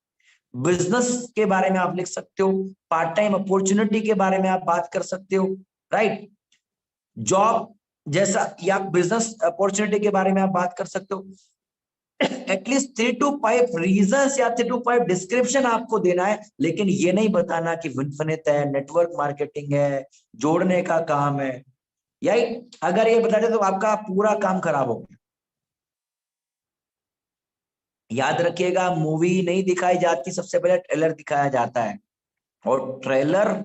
बिजनेस के बारे में आप लिख सकते हो, पार्ट टाइम अपॉर्चुनिटी के बारे में आप बात कर सकते हो, राइट, जॉब जैसा या बिजनेस अपॉर्चुनिटी के बारे में आप बात कर सकते हो। एटलीस्ट 3 to 5 रीजंस या 3 to 5 डिस्क्रिप्शन आपको देना है, लेकिन ये नहीं बताना कि विनफिनिट है, नेटवर्क मार्केटिंग है, जोड़ने का काम है। यही अगर ये बताते तो आपका पूरा काम खराब हो गया। याद रखिएगा, मूवी नहीं दिखाई जाती, सबसे पहले ट्रेलर दिखाया जाता है, और ट्रेलर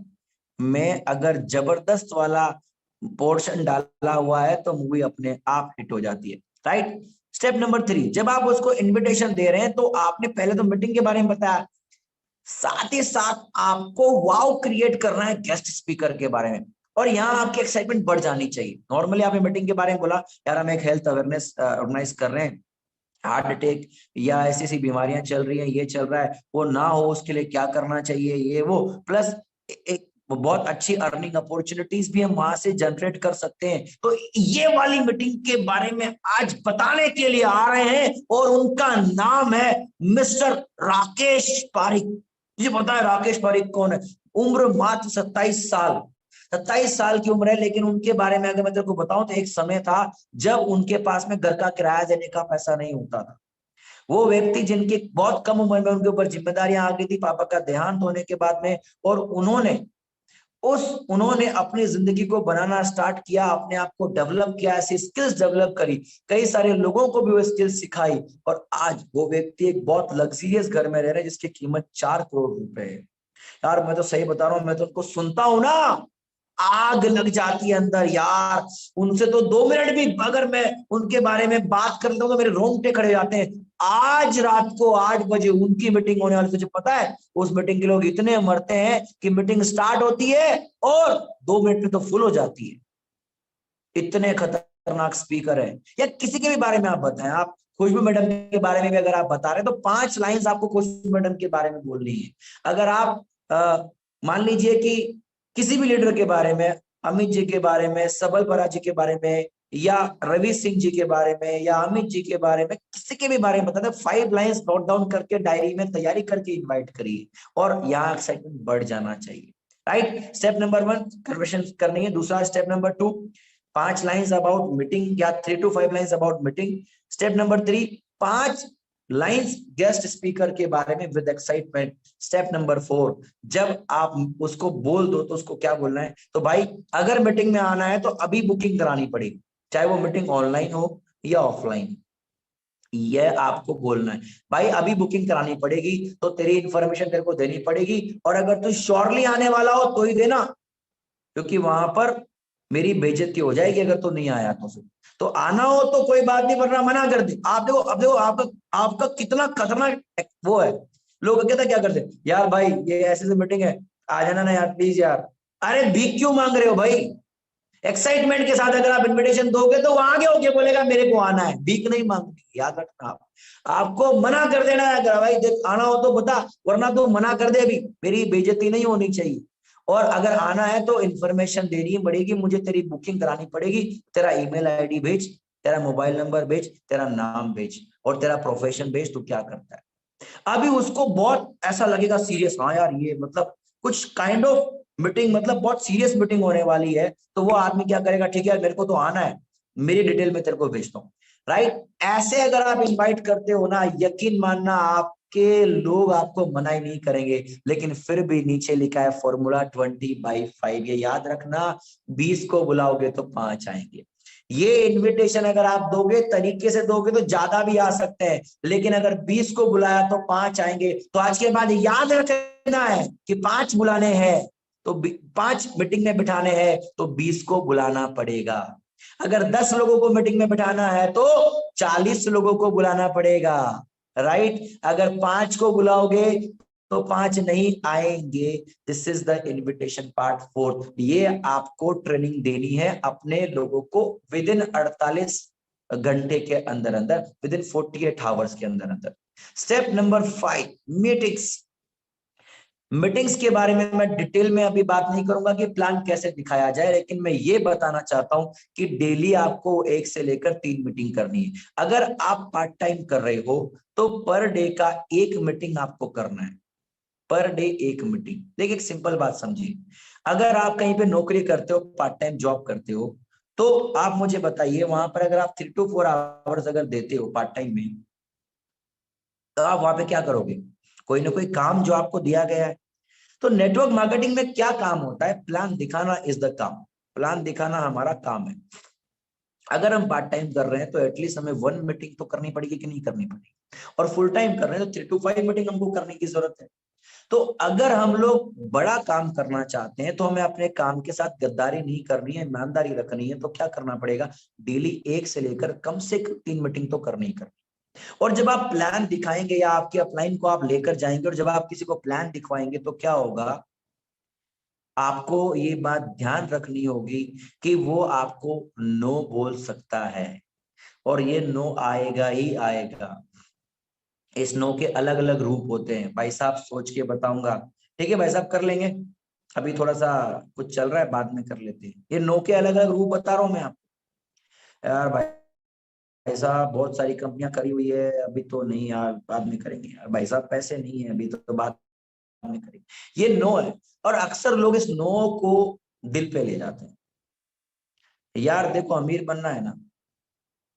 में अगर जबरदस्त वाला पोर्शन डाला हुआ है तो मूवी अपने आप हिट हो जाती है, राइट। स्टेप नंबर 3, जब आप उसको इनविटेशन दे रहे हैं तो आपने पहले तो मीटिंग के बारे में बताया, साथ ही साथ आपको वाव क्रिएट करना है गेस्ट स्पीकर के बारे में, और यहाँ आपकी एक्साइटमेंट बढ़ जानी चाहिए। नॉर्मली आपने मीटिंग के बारे में बोला, यार हम एक हेल्थ अवेयरनेस ऑर्गेनाइज कर रहे हैं, हार्ट अटैक या ऐसी ऐसी बीमारियां चल रही हैं, ये चल रहा है, वो ना हो उसके लिए क्या करना चाहिए, ये वो, प्लस एक बहुत अच्छी अर्निंग अपॉर्चुनिटीज भी हम वहां से जनरेट कर सकते हैं। तो ये वाली मीटिंग के बारे में आज बताने के लिए आ रहे हैं, और उनका नाम है मिस्टर राकेश पारिक। मुझे पता है राकेश पारिक कौन है। उम्र मात्र 27 साल, 27 साल की उम्र है, लेकिन उनके बारे में अगर मैं तेरे को बताऊं तो एक समय था जब उनके पास में घर का किराया देने का पैसा नहीं होता था। वो व्यक्ति जिनकी बहुत कम उम्र में उनके ऊपर जिम्मेदारियां आ गई थी पापा का देहांत होने के बाद में, और उन्होंने अपनी जिंदगी को बनाना स्टार्ट किया, अपने आप को डेवलप किया, ऐसी स्किल्स डेवलप करी, कई सारे लोगों को भी वो स्किल्स सिखाई, और आज वो व्यक्ति एक बहुत लग्जरियस घर में रह रहे हैं जिसकी कीमत 4 करोड़ रुपए है। यार मैं तो सही बता रहा हूँ, मैं तो उनको सुनता हूं ना, आग लग जाती है अंदर यार। उनसे तो 2 मिनट भी अगर मैं उनके बारे में बात करता हूँ तो मेरे रोंगटे खड़े हो जाते हैं। आज रात को 8 बजे उनकी मीटिंग होने वाली, तुझे पता है उस मीटिंग के लोग इतने मरते हैं कि मीटिंग स्टार्ट होती है और 2 मिनट में तो फुल हो जाती है। इतने खतरनाक स्पीकर है। या किसी के भी बारे में आप बताएं, आप खुशबू मैडम के बारे में भी अगर आप बता रहे हैं तो 5 लाइंस आपको खुशबू मैडम के बारे में बोलनी है। अगर आप मान लीजिए कि किसी भी लीडर के बारे में, अमित जी के बारे में, सबल परा जी के बारे में, या रवि सिंह जी के बारे में, या अमित जी के बारे में, किसी के भी बारे में बताते 5 लाइंस नोट डाउन करके डायरी में तैयारी करके इन्वाइट करिए, और यहाँ एक्साइटमेंट बढ़ जाना चाहिए। राइट, स्टेप नंबर 1 कन्वर्सेशन करनी है। दूसरा step number 2, 5 lines about meeting या 3 to 5 lines about meeting. Step number 3, 5 lines guest speaker के बारे में विद एक्साइटमेंट। स्टेप नंबर 4, जब आप उसको बोल दो तो उसको क्या बोलना है, तो भाई अगर मीटिंग में आना है तो अभी बुकिंग करानी पड़ेगी, चाहे वो मीटिंग ऑनलाइन हो या ऑफलाइन, यह आपको बोलना है। भाई अभी बुकिंग करानी पड़ेगी, तो तेरी इंफॉर्मेशन तेरे को देनी पड़ेगी, और अगर तू श्योरली आने वाला हो तो ही देना, क्योंकि वहां पर मेरी बेइज्जती हो जाएगी अगर तो नहीं आया तो। फिर तो आना हो तो कोई बात नहीं, वरना मना कर दे। आप देखो, अब देखो आपका आपका कितना खतरनाक वो है। लोग कहते क्या करते, यार भाई ये ऐसे से मीटिंग है, आ जाना ना यार प्लीज यार। अरे भीख क्यों मांग रहे हो भाई? एक्साइटमेंट के साथ अगर आप इनविटेशन दोगे तो वहां आगे होके बोलेगा मेरे को आना है, भीख नहीं मांगनी, याद रखना। आप आपको मना कर देना है, अगर भाई देख आना हो तो बता, वरना तो मना कर दे, अभी मेरी बेइज्जती नहीं होनी चाहिए। और अगर आना है तो इन्फॉर्मेशन देनी पड़ेगी मुझे, तेरी बुकिंग करानी पड़ेगी, तेरा ईमेल आईडी भेज, तेरा मोबाइल नंबर भेज, तेरा नाम भेज, और तेरा प्रोफेशन भेज, तू क्या करता है। अभी उसको बहुत ऐसा लगेगा सीरियस, हाँ यार ये मतलब कुछ काइंड ऑफ मीटिंग, मतलब बहुत सीरियस मीटिंग होने वाली है, तो वो आदमी क्या करेगा, ठीक है मेरे को तो आना है, मेरी डिटेल में तेरे को भेजता हूँ। राइट, ऐसे अगर आप इनवाइट करते हो ना, यकीन मानना आपके लोग आपको मना ही नहीं करेंगे। लेकिन फिर भी नीचे लिखा है फॉर्मूला 20/5, ये याद रखना, 20 को बुलाओगे तो 5 आएंगे। ये इनविटेशन अगर आप दोगे, तरीके से दोगे तो ज्यादा भी आ सकते हैं, लेकिन अगर 20 को बुलाया तो 5 आएंगे। तो आज के बाद याद रखना है कि 5 बुलाने हैं, तो 5 मीटिंग में बिठाने हैं तो 20 को बुलाना पड़ेगा। अगर 10 लोगों को मीटिंग में बिठाना है तो 40 लोगों को बुलाना पड़ेगा। राइट, अगर 5 को बुलाओगे तो 5 नहीं आएंगे। This is the invitation part 4। ये आपको ट्रेनिंग देनी है अपने लोगों को विद इन 48 घंटे के अंदर अंदर, विद इन 48 आवर्स के अंदर अंदर। Step number 5, meetings. मीटिंग्स के बारे में मैं डिटेल में अभी बात नहीं करूंगा कि प्लान कैसे दिखाया जाए, लेकिन मैं ये बताना चाहता हूं कि डेली आपको 1 से लेकर 3 मीटिंग करनी है। अगर आप पार्ट टाइम कर रहे हो तो पर डे का 1 मीटिंग आपको करना है, पर डे 1 मीटिंग। देखिए एक सिंपल बात समझिए, अगर आप कहीं पे नौकरी करते हो, पार्ट टाइम जॉब करते हो, तो आप मुझे बताइए वहां पर अगर आप 3 to 4 आवर्स अगर देते हो पार्ट टाइम में, तो आप वहां पे क्या करोगे? कोई ना कोई काम जो आपको दिया गया है। तो नेटवर्क मार्केटिंग में क्या काम होता है? प्लान दिखाना इज द काम। प्लान दिखाना हमारा काम है। अगर हम पार्ट टाइम कर रहे हैं तो एटलीस्ट हमें 1 मीटिंग तो करनी पड़ेगी कि नहीं करनी पड़ेगी, और फुल टाइम कर रहे हैं तो 3 to 5 मीटिंग हमको करने की जरूरत है। तो अगर हम लोग बड़ा काम करना चाहते हैं तो हमें अपने काम के साथ गद्दारी नहीं करनी है, ईमानदारी रखनी है। तो क्या करना पड़ेगा? डेली 1 से लेकर कम से कम 3 मीटिंग तो करनी ही करनी। और जब आप प्लान दिखाएंगे या आपके अपलाइन को आप लेकर जाएंगे और जब आप किसी को प्लान दिखवाएंगे तो क्या होगा, आपको ये बात ध्यान रखनी होगी कि वो आपको नो बोल सकता है और ये नो आएगा ही आएगा। इस नो के अलग अलग रूप होते हैं भाई साहब, सोच के बताऊंगा। ठीक है भाई साहब, कर लेंगे, अभी थोड़ा सा कुछ चल रहा है, बाद में कर लेते हैं। ये नो के अलग अलग रूप बता रहा हूं मैं आपको। यार भाई साहब बहुत सारी कंपनियां करी हुई है, अभी तो नहीं यार, बाद में करेंगे यार, भाई साहब पैसे नहीं है अभी तो बाद में करेंगे। ये नो है, और अक्सर लोग इस नो को दिल पे ले जाते हैं। यार देखो, अमीर बनना है ना,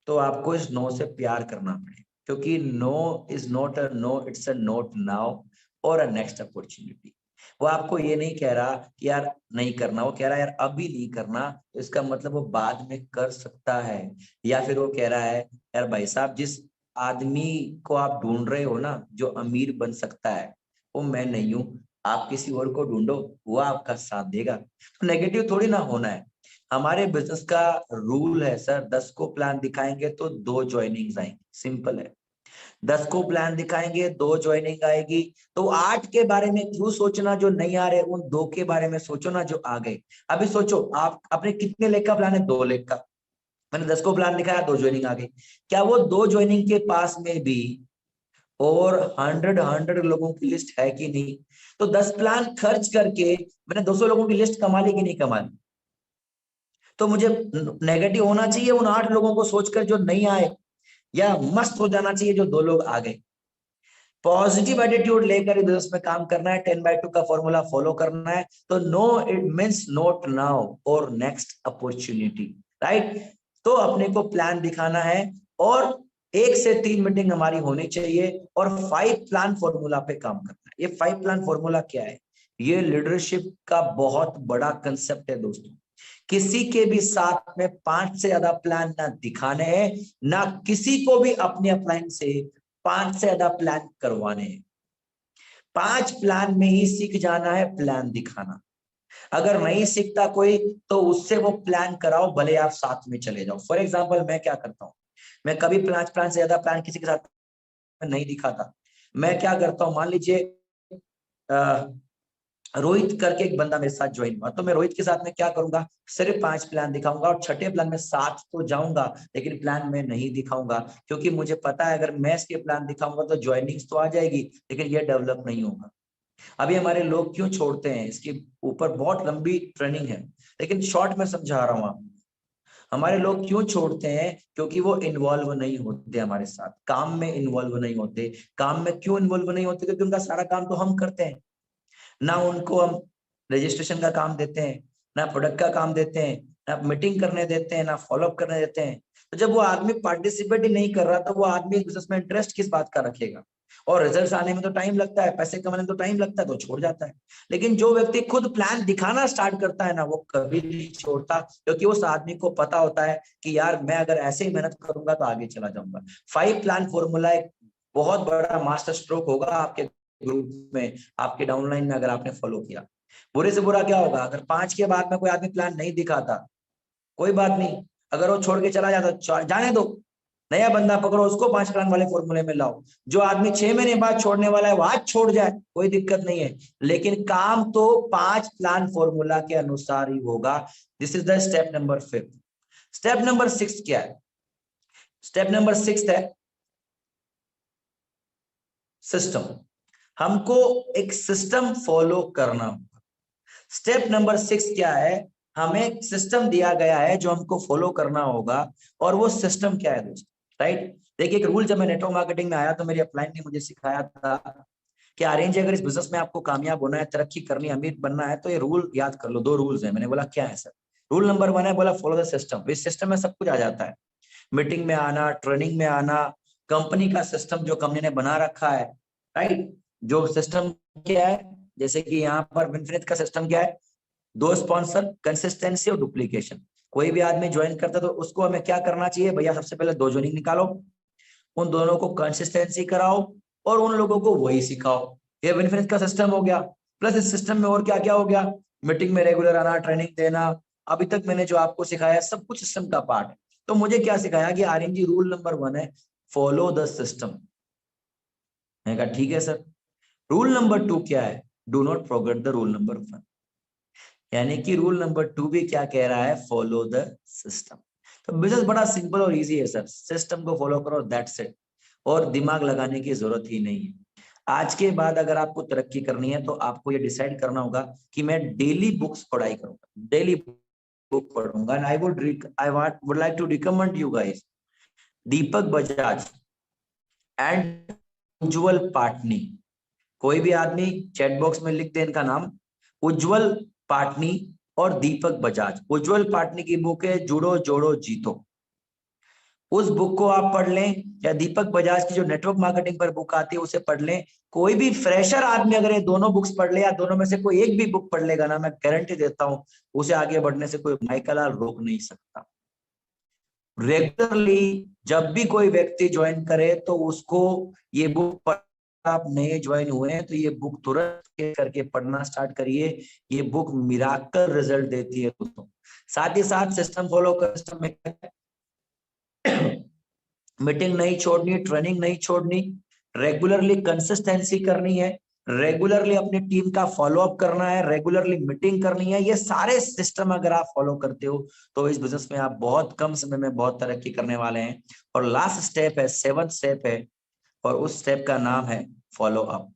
तो आपको इस नो से प्यार करना पड़ेगा, क्योंकि no is not a no, it's a not now or a next opportunity. वो आपको ये नहीं कह रहा कि यार नहीं करना, वो कह रहा है यार अभी नहीं करना, तो इसका मतलब वो बाद में कर सकता है। या फिर वो कह रहा है यार भाई साहब, जिस आदमी को आप ढूंढ रहे हो ना जो अमीर बन सकता है, वो मैं नहीं हूं, आप किसी और को ढूंढो, वो आपका साथ देगा। तो नेगेटिव थोड़ी ना होना है। हमारे बिजनेस का रूल है सर, 10 को प्लान दिखाएंगे तो 2 ज्वाइनिंग्स आएंगी, सिंपल है। 10 को प्लान दिखाएंगे 2 ज्वाइनिंग आएगी, तो 8 के बारे में क्यों सोचना जो नहीं आ रहे, उन 2 के बारे में सोचो ना जो आ गए। अभी सोचो आप अपने कितने लेग का प्लान है, 2 लेग का, मैंने 10 को प्लान दिखाया, 2 ज्वाइनिंग आ गई। क्या वो 2 ज्वाइनिंग के पास में भी और 100 लोगों की लिस्ट है कि नहीं? तो 10 प्लान खर्च करके मैंने 200 लोगों की लिस्ट कमा ली कि नहीं कमा ली? तो मुझे नेगेटिव होना चाहिए उन 8 लोगों को सोचकर जो नहीं आए, या मस्त हो जाना चाहिए जो 2 लोग आ गए? पॉजिटिव एटीट्यूड लेकर बिजनेस में काम करना है, 10/2 का फॉर्मूला फॉलो करना है। तो no it means not now or next opportunity, right? तो अपने को प्लान दिखाना है, और 1 से 3 मीटिंग हमारी होनी चाहिए, और 5 प्लान फॉर्मूला पे काम करना है। ये 5 प्लान फॉर्मूला क्या है? ये लीडरशिप का बहुत बड़ा कंसेप्ट है दोस्तों। किसी के भी साथ में 5 से ज्यादा प्लान ना दिखाने हैं, ना किसी को भी अपने अपलाइन से 5 से ज्यादा प्लान करवाने हैं। 5 प्लान में ही सीख जाना है प्लान दिखाना। अगर नहीं सीखता कोई, तो उससे वो प्लान कराओ, भले आप साथ में चले जाओ। फॉर एग्जाम्पल मैं क्या करता हूँ, मैं कभी 5 प्लान से ज्यादा प्लान किसी के साथ नहीं दिखाता। मैं क्या करता हूँ, मान लीजिए रोहित करके एक बंदा मेरे साथ ज्वाइन हुआ, तो मैं रोहित के साथ में क्या करूंगा, सिर्फ 5 प्लान दिखाऊंगा, और छठे प्लान में साथ तो जाऊंगा लेकिन प्लान में नहीं दिखाऊंगा, क्योंकि मुझे पता है अगर मैं इसके प्लान दिखाऊंगा तो ज्वाइनिंग्स तो आ जाएगी लेकिन ये डेवलप नहीं होगा। अभी हमारे लोग क्यों छोड़ते हैं, इसके ऊपर बहुत लंबी ट्रेनिंग है, लेकिन शॉर्ट में समझा रहा हूँ आपको। हमारे लोग क्यों छोड़ते हैं? क्योंकि वो इन्वॉल्व नहीं होते हमारे साथ, काम में इन्वॉल्व नहीं होते। काम में क्यों इन्वॉल्व नहीं होते? क्योंकि उनका सारा काम तो हम करते हैं ना, उनको हम रजिस्ट्रेशन का काम देते हैं, ना प्रोडक्ट का काम देते हैं, ना मीटिंग करने देते हैं, ना फॉलोअप करने देते हैं। तो जब वो आदमी पार्टिसिपेट ही नहीं कर रहा, तो वो आदमी बिजनेस में इंटरेस्ट किस बात का रखेगा? और रिजल्ट्स आने में तो टाइम लगता है, पैसे कमाने में तो टाइम लगता है, तो छोड़ जाता है। लेकिन जो व्यक्ति खुद प्लान दिखाना स्टार्ट करता है ना, वो कभी नहीं छोड़ता, क्योंकि उस आदमी को पता होता है कि यार मैं अगर ऐसे ही मेहनत करूंगा तो आगे चला जाऊंगा। 5 प्लान फॉर्मूला एक बहुत बड़ा मास्टर स्ट्रोक होगा आपके ग्रुप में, आपके डाउनलाइन में, अगर आपने फॉलो किया। बुरे से बुरा क्या होगा, अगर 5 के बाद में कोई आदमी प्लान नहीं दिखाता, कोई बात नहीं, अगर वो छोड़ के चला जाता जाने दो, नया बंदा पकड़ो, उसको 5 प्लान वाले फॉर्मूले में लाओ। जो आदमी 6 महीने बाद छोड़ने वाला है वो आज छोड़ जाए, कोई दिक्कत नहीं है, लेकिन काम तो 5 प्लान फॉर्मूला के अनुसार ही होगा। This is the step number 5। Step number 6 क्या है? स्टेप नंबर 6 है सिस्टम। हमको एक सिस्टम फॉलो करना होगा। स्टेप नंबर 6 क्या है? हमें एक सिस्टम दिया गया है जो हमको फॉलो करना होगा, और वो सिस्टम क्या है दोस्तों, राइट? देखिए, एक रूल, जब मैं नेटवर्क मार्केटिंग में आया तो मेरी अपलाइन ने मुझे सिखाया था कि अरेंज, अगर इस बिजनेस में आपको कामयाब होना है, तरक्की करनी है, अमीर बनना है, तो ये रूल याद कर लो। 2 रूल्स है। मैंने बोला क्या है सर? रूल नंबर 1 है, बोला फॉलो द सिस्टम। इस सिस्टम में सब कुछ आ जाता है, मीटिंग में आना, ट्रेनिंग में आना, कंपनी का सिस्टम जो कंपनी ने बना रखा है, राइट? जो सिस्टम क्या है, जैसे कि यहाँ पर विनफ्रेड का सिस्टम क्या है? 2 स्पॉन्सर, कंसिस्टेंसी और डुप्लीकेशन। कोई भी आदमी ज्वाइन करता है तो उसको हमें क्या करना चाहिए भैया? सबसे पहले 2 ज्वाइनिंग निकालो, उन दोनों को कंसिस्टेंसी कराओ, और उन लोगों को वही सिखाओ। ये विनफ्रेड का सिस्टम हो गया। प्लस इस सिस्टम में और क्या क्या हो गया? मीटिंग में रेगुलर आना, ट्रेनिंग देना। अभी तक मैंने जो आपको सिखाया सब कुछ सिस्टम का पार्ट है। तो मुझे क्या सिखाया कि आरएनजी रूल नंबर 1 है, फॉलो द सिस्टम। मैंने कहा ठीक है सर। रूल नंबर 2 क्या है? Do not forget the rule number 1। यानी कि रूल नंबर 2 भी क्या कह रहा है? Follow the system. तो बिजनेस बड़ा सिंपल और इजी है सर, सिस्टम को फॉलो करो, दैट्स इट। और दिमाग लगाने की जरूरत ही नहीं है। आज के बाद अगर आपको तरक्की करनी है तो आपको ये डिसाइड करना होगा कि मैं डेली बुक्स पढ़ाई करूंगा, डेली बुक पढ़ूंगा। And I would like to recommend you guys Deepak Bajaj and Ujjwal Patni. कोई भी आदमी चैट बॉक्स में लिख दे इनका नाम, उज्जवल पाटनी और दीपक बजाज। उज्जवल पाटनी की बुक है जुड़ो जोड़ो जीतो, उस बुक को आप पढ़ लें, या दीपक बजाज की जो नेटवर्क मार्केटिंग पर बुक आती है उसे पढ़ लें। कोई भी फ्रेशर आदमी अगर ये दोनों बुक्स पढ़ ले या दोनों में से कोई एक भी बुक पढ़ लेगा ना, मैं गारंटी देता हूं उसे आगे बढ़ने से कोई माइकल रोक नहीं सकता। रेगुलरली जब भी कोई व्यक्ति ज्वाइन करे तो उसको ये बुक पढ़, आप नए ज्वाइन हुए हैं तो ये बुक तुरंत करके पढ़ना स्टार्ट करिए। ये बुक मिराकल रिजल्ट देती है दोस्तों। साथ ही साथ सिस्टम फॉलो कर, सिस्टम में मीटिंग नहीं छोड़नी, ट्रेनिंग नहीं छोड़नी, रेगुलरली कंसिस्टेंसी करनी है, रेगुलरली अपनी टीम का फॉलो अप करना है, रेगुलरली मीटिंग करनी है। ये सारे सिस्टम अगर आप फॉलो करते हो तो इस बिजनेस में आप बहुत कम समय में बहुत तरक्की करने वाले हैं। और लास्ट स्टेप है, 7th स्टेप है, और उस स्टेप का नाम है फॉलो अप।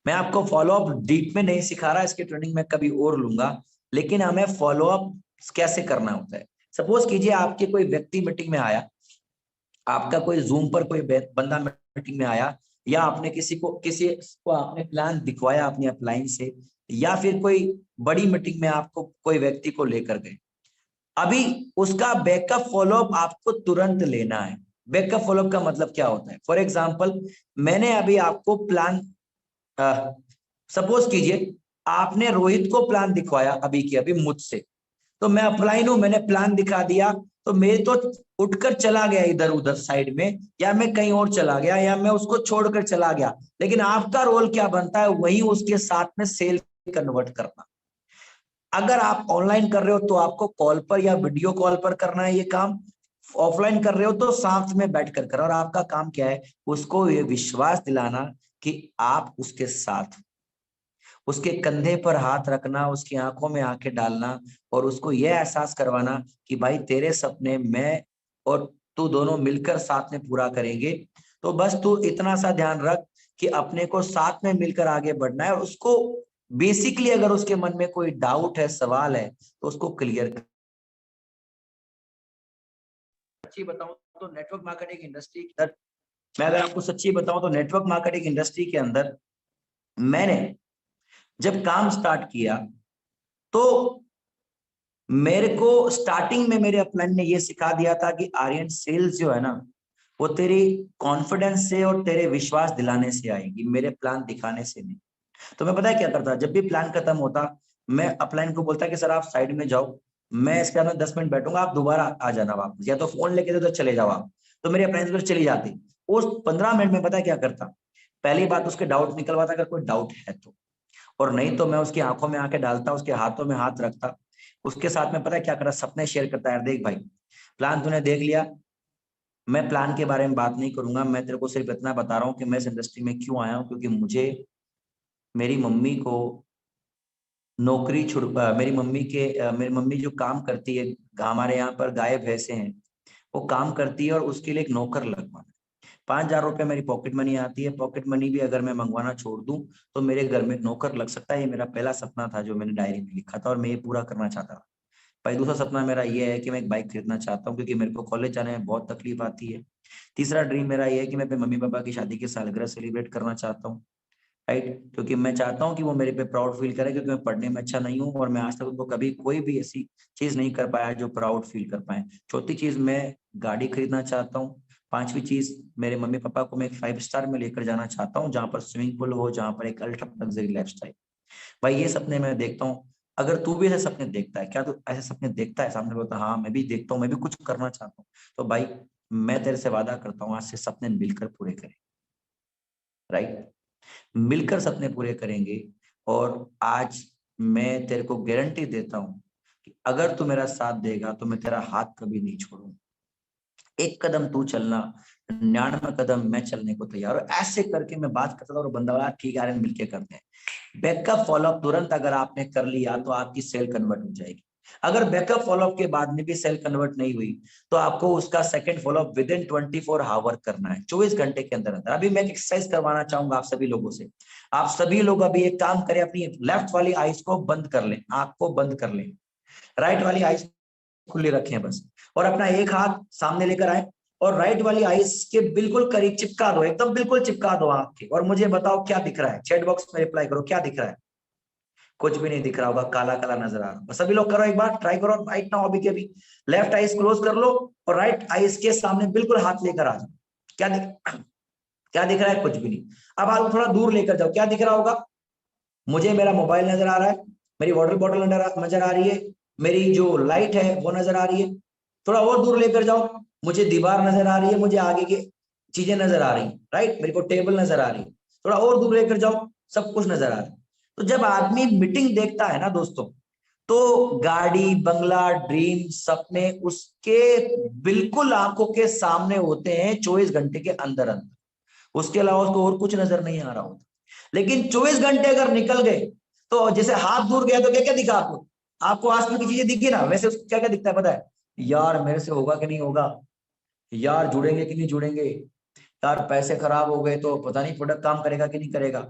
मैं आपको फॉलो अप डीप में नहीं सिखा रहा, इसकी ट्रेनिंग में कभी और लूंगा, लेकिन हमें फॉलो अप कैसे करना होता है। सपोज कीजिए आपके कोई व्यक्ति मीटिंग में आया, आपका कोई जूम पर कोई बंदा मीटिंग में आया, या आपने किसी को आपने प्लान दिखवाया अपनी अपलाइन से, या फिर कोई बड़ी मीटिंग में आपको कोई व्यक्ति को लेकर गए। अभी उसका बैकअप फॉलोअप आपको तुरंत लेना है। बैकअप फॉलोअप का मतलब क्या होता है? फॉर एग्जाम्पल, मैंने अभी आपको प्लान, सपोज कीजिए आपने रोहित को प्लान दिखवाया अभी की अभी मुझसे, तो मैं अपलाइन हूं, मैंने प्लान दिखा दिया, तो मेरे तो उठकर चला गया इधर उधर साइड में, या मैं कहीं और चला गया, या मैं उसको छोड़कर चला गया। लेकिन आपका रोल क्या बनता है? वही उसके साथ में सेल कन्वर्ट करना। अगर आप ऑनलाइन कर रहे हो तो आपको कॉल पर या वीडियो कॉल पर करना है ये काम, ऑफलाइन कर रहे हो तो साथ में बैठ कर और आपका काम क्या है? उसको ये विश्वास दिलाना कि आप उसके साथ, उसके कंधे पर हाथ रखना, उसकी आंखों में आंखें डालना, और उसको यह एहसास करवाना कि भाई तेरे सपने मैं और तू दोनों मिलकर साथ में पूरा करेंगे। तो बस तू इतना सा ध्यान रख कि अपने को साथ में मिलकर आगे बढ़ना है, और उसको बेसिकली अगर उसके मन में कोई डाउट है, सवाल है, तो उसको क्लियर कर। सच्ची बताऊं तो नेटवर्क मार्केटिंग इंडस्ट्री के अंदर, मैं अगर आपको सच्ची बताऊं तो नेटवर्क मार्केटिंग इंडस्ट्री के अंदर मैंने जब काम स्टार्ट किया तो मेरे को स्टार्टिंग में मेरे अपलाइन ने ये सिखा दिया था कि आर्यन सेल्स जो है ना, वो तेरी कॉन्फिडेंस से और तेरे विश्वास दिलाने से आएगी, मेरे प्लान दिखाने से नहीं। तो मैं पता है क्या करता, जब भी प्लान खत्म होता मैं अपलाइन को बोलता कि सर आप साइड में जाओ, मैं इसके अंदर 10 मिनट बैठूंगा, आप दोबारा आ जाना वापस, या तो फोन लेके तो चले जाओ आप। तो मेरी अपलाइन पर चली जाती। उस 15 मिनट में पता है क्या करता? पहली बात उसके डाउट निकलवाता अगर कोई डाउट है तो, और नहीं तो मैं उसकी आंखों में आंखें डालता, उसके हाथों में हाथ रखता, उसके साथ में पता है क्या करता? सपने शेयर करता है, देख भाई प्लान तूने देख लिया, मैं प्लान के बारे में बात नहीं करूंगा, मैं तेरे को सिर्फ इतना बता रहा हूँ कि मैं इस इंडस्ट्री में क्यों आया हूँ, क्योंकि मुझे मेरी मम्मी को नौकरी छुड़ मेरी मम्मी जो काम करती है, हमारे यहाँ पर गाय भैंसे हैं, वो काम करती है और उसके लिए एक नौकर लगवाना। 5,000 रुपये मेरी पॉकेट मनी आती है, पॉकेट मनी भी अगर मैं मंगवाना छोड़ दूं तो मेरे घर में नौकर लग सकता है। ये मेरा पहला सपना था जो मैंने डायरी में लिखा था, और मैं ये पूरा करना चाहता था। भाई दूसरा सपना मेरा ये है कि मैं एक बाइक खरीदना चाहता हूँ, क्योंकि मेरे को कॉलेज जाने में बहुत तकलीफ आती है। तीसरा ड्रीम मेरा ये है कि मैं अपने मम्मी पापा की शादी की सालगिरह सेलिब्रेट करना चाहता हूँ, राइट, क्योंकि मैं चाहता हूँ कि वो मेरे पे प्राउड फील करे, क्योंकि मैं पढ़ने में अच्छा नहीं हूँ और मैं आज तक उनको कभी कोई भी ऐसी चीज नहीं कर पाया जो प्राउड फील कर पाए। चौथी चीज, मैं गाड़ी खरीदना चाहता हूँ। पांचवी चीज, मेरे मम्मी पापा को मैं एक 5 स्टार में लेकर जाना चाहता हूँ, जहाँ पर स्विमिंग पूल हो, जहाँ पर एक अल्ट्रा लग्जरी लाइफ स्टाइल। भाई ये सपने मैं देखता हूँ। अगर तू भी ऐसे सपने देखता है, क्या तू ऐसे सपने देखता है? सामने बोलता हाँ मैं भी देखता हूँ, मैं भी कुछ करना चाहता हूँ, तो भाई मैं तेरे से वादा करता हूँ आज से सपने मिलकर पूरे करें, राइट, मिलकर सपने पूरे करेंगे। और आज मैं तेरे को गारंटी देता हूं कि अगर तू मेरा साथ देगा तो मैं तेरा हाथ कभी नहीं छोड़ूंगा। एक कदम तू चलना, 99 कदम मैं चलने को तैयार हूं। ऐसे करके मैं बात करता था और बंदा बोला ठीक है मिलके करते हैं। बैकअप फॉलोअप तुरंत अगर आपने कर लिया तो आपकी सेल कन्वर्ट हो जाएगी। अगर बैकअप फॉलोअप के बाद में भी सेल कन्वर्ट नहीं हुई तो आपको उसका second follow up within 24 hour करना है, 24 घंटे के अंदर अंदर। अभी मैं एक एक्सरसाइज करवाना चाहूंगा आप सभी लोगों से। आप सभी लोग अभी एक काम करें, अपनी लेफ्ट वाली आईज को बंद कर लें, आंख को बंद कर लें, राइट वाली आईज खुली रखें बस, और अपना एक हाथ सामने लेकर आए और राइट वाली आईज के बिल्कुल करीब चिपका दो, एकदम बिल्कुल चिपका दो आंख के, और मुझे बताओ क्या दिख रहा है। चैट बॉक्स में रिप्लाई करो क्या दिख रहा है। कुछ भी नहीं दिख रहा होगा, काला काला नजर आ रहा होगा। सभी लोग करो, एक बार ट्राई करो राइट नाउ अभी के भी। लेफ्ट आईज क्लोज कर लो और राइट आईज के सामने बिल्कुल हाथ लेकर आ जाओ। क्या दिख रहा है? कुछ भी नहीं। अब हाथ थोड़ा दूर लेकर जाओ, क्या दिख रहा होगा? मुझे मेरा मोबाइल नजर आ रहा है, मेरी वाटर बॉटल नजर आ रही है, मेरी जो लाइट है वो नजर आ रही है। थोड़ा और दूर लेकर जाओ, मुझे दीवार नजर आ रही है, मुझे आगे की चीजें नजर आ रही है, राइट, मेरे को टेबल नजर आ रही है। थोड़ा और दूर लेकर जाओ, सब कुछ नजर आ रहा है। तो जब आदमी मीटिंग देखता है ना दोस्तों, तो गाड़ी, बंगला, ड्रीम, सपने उसके बिल्कुल आंखों के सामने होते हैं 24 घंटे के अंदर अंदर। उसके अलावा उसको और कुछ नजर नहीं आ रहा होता। लेकिन 24 घंटे अगर निकल गए तो जैसे हाथ दूर गया तो क्या क्या दिखा आपको? आपको आसपास की चीजें दिखी ना, वैसे उसको क्या क्या दिखता है पता है? यार मेरे से होगा कि नहीं होगा, यार जुड़ेंगे कि नहीं जुड़ेंगे, यार पैसे खराब हो गए तो पता नहीं प्रोडक्ट काम करेगा कि नहीं करेगा।